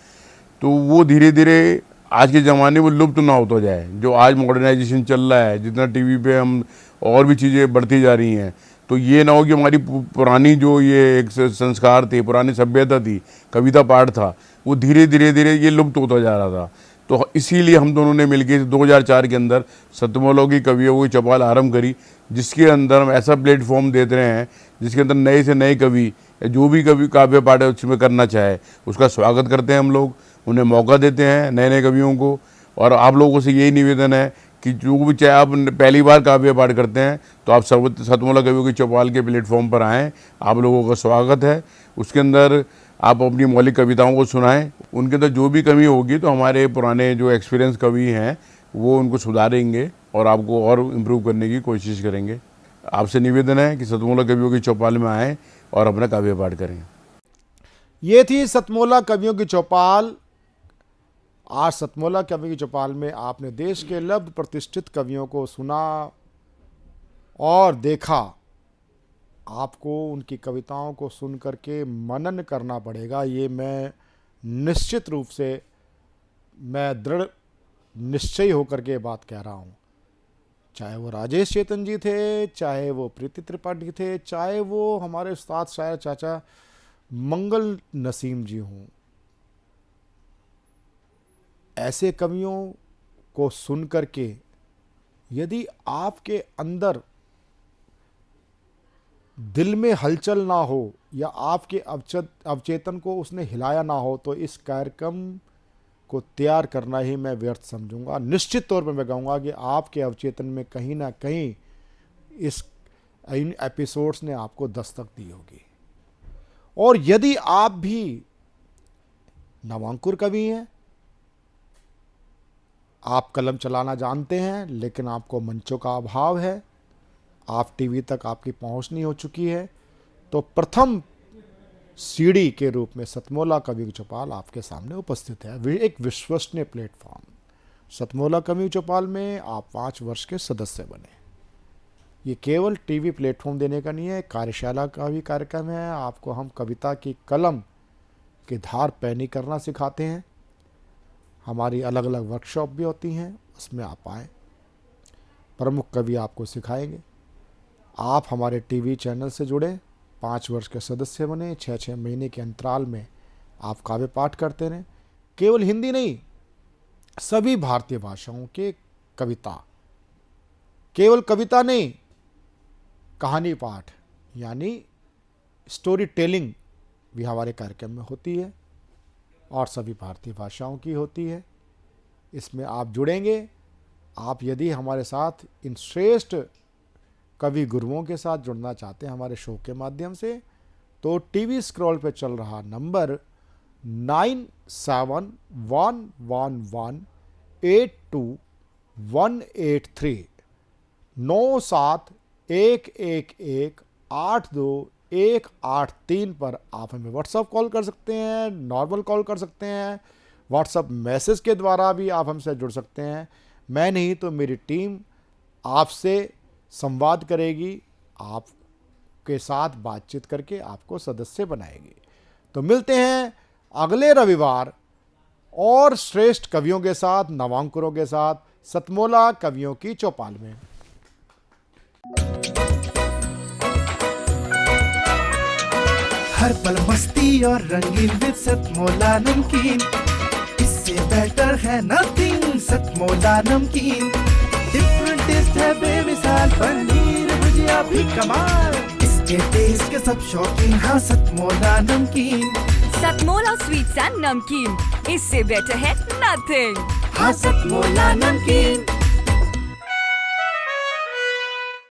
तो वो धीरे धीरे आज के ज़माने में लुप्त ना होता जाए। जो आज मॉडर्नाइजेशन चल रहा है, जितना टीवी पे हम और भी चीज़ें बढ़ती जा रही हैं, तो ये ना हो कि हमारी पुरानी जो ये एक संस्कार थे, पुरानी सभ्यता थी, कविता पाठ था, वो धीरे धीरे ये लुप्त होता जा रहा था। तो इसीलिए हम दोनों ने मिलकर 2004 के अंदर सतमोला की कवियों की चौपाल आरंभ करी, जिसके अंदर हम ऐसा प्लेटफॉर्म देते रहे हैं जिसके अंदर नए से नए कवि जो भी कवि काव्य पाठ है उसमें करना चाहे उसका स्वागत करते हैं। हम लोग उन्हें मौका देते हैं, नए नए कवियों को। और आप लोगों से यही निवेदन है कि जो भी चाहे आप पहली बार काव्य पाठ करते हैं तो आप सतमोला कवियों की चौपाल के प्लेटफॉर्म पर आएँ, आप लोगों का स्वागत है। उसके अंदर आप अपनी मौलिक कविताओं को सुनाएं, उनके अंदर जो भी कमी होगी तो हमारे पुराने जो एक्सपीरियंस कवि हैं वो उनको सुधारेंगे और आपको और इम्प्रूव करने की कोशिश करेंगे। आपसे निवेदन है कि सतमोला कवियों की चौपाल में आएँ और अपना काव्य पाठ करें। ये थी सतमोला कवियों की चौपाल। आज सतमोला कवियों की चौपाल में आपने देश के लब्ध प्रतिष्ठित कवियों को सुना और देखा। आपको उनकी कविताओं को सुन करके मनन करना पड़ेगा। ये मैं निश्चित रूप से मैं दृढ़ निश्चय होकर के बात कह रहा हूँ। चाहे वो राजेश चेतन जी थे, चाहे वो प्रीति त्रिपाठी थे, चाहे वो हमारे उस्ताद शायर चाचा मंगल नसीम जी हों, ऐसे कवियों को सुन करके यदि आपके अंदर दिल में हलचल ना हो या आपके अवचेतन को उसने हिलाया ना हो तो इस कार्यक्रम को तैयार करना ही मैं व्यर्थ समझूंगा। निश्चित तौर पर मैं कहूँगा कि आपके अवचेतन में कहीं ना कहीं इन एपिसोड्स ने आपको दस्तक दी होगी। और यदि आप भी नवांकुर कवि हैं, आप कलम चलाना जानते हैं लेकिन आपको मंचों का अभाव है, आप टीवी तक आपकी पहुंच नहीं हो चुकी है, तो प्रथम सीढ़ी के रूप में सतमोला कवियों की चौपाल आपके सामने उपस्थित है। एक विश्वसनीय प्लेटफॉर्म। सतमोला कवियों की चौपाल में आप 5 वर्ष के सदस्य बने। ये केवल टीवी प्लेटफॉर्म देने का नहीं है, कार्यशाला का भी कार्यक्रम है। आपको हम कविता की कलम की धार पैनी करना सिखाते हैं। हमारी अलग अलग वर्कशॉप भी होती हैं, उसमें आप आएँ। प्रमुख कवि आपको सिखाएंगे। आप हमारे टीवी चैनल से जुड़े, 5 वर्ष के सदस्य बने, 6-6 महीने के अंतराल में आप काव्य पाठ करते रहें। केवल हिंदी नहीं, सभी भारतीय भाषाओं के कविता, केवल कविता नहीं, कहानी पाठ यानी स्टोरी टेलिंग भी हमारे कार्यक्रम में होती है और सभी भारतीय भाषाओं की होती है। इसमें आप जुड़ेंगे। आप यदि हमारे साथ इन श्रेष्ठ कवि गुरुओं के साथ जुड़ना चाहते हैं हमारे शो के माध्यम से, तो टीवी स्क्रॉल पे चल रहा नंबर 9711828183 9711182183 पर आप हमें व्हाट्सएप कॉल कर सकते हैं, नॉर्मल कॉल कर सकते हैं, व्हाट्सएप मैसेज के द्वारा भी आप हमसे जुड़ सकते हैं। मैं नहीं तो मेरी टीम आपसे संवाद करेगी, आपके साथ बातचीत करके आपको सदस्य बनाएगी। तो मिलते हैं अगले रविवार और श्रेष्ठ कवियों के साथ, नवांकुरों के साथ सतमोला कवियों की चौपाल में। हर पल मस्ती और रंगीन विद सतमोला नमकीन, इससे बेटर है नथिंग। सतमोला नमकीन डिफरेंट टेस्ट है बेमिसाल, पनीर भुजिया भी कमाल, इसके टेस्ट के सब शौकीन। हाँ सतमोला नमकीन, सतमोला स्वीट्स एंड नमकीन, इससे बेटर है नथिंग। हाँ सतमोला नमकीन।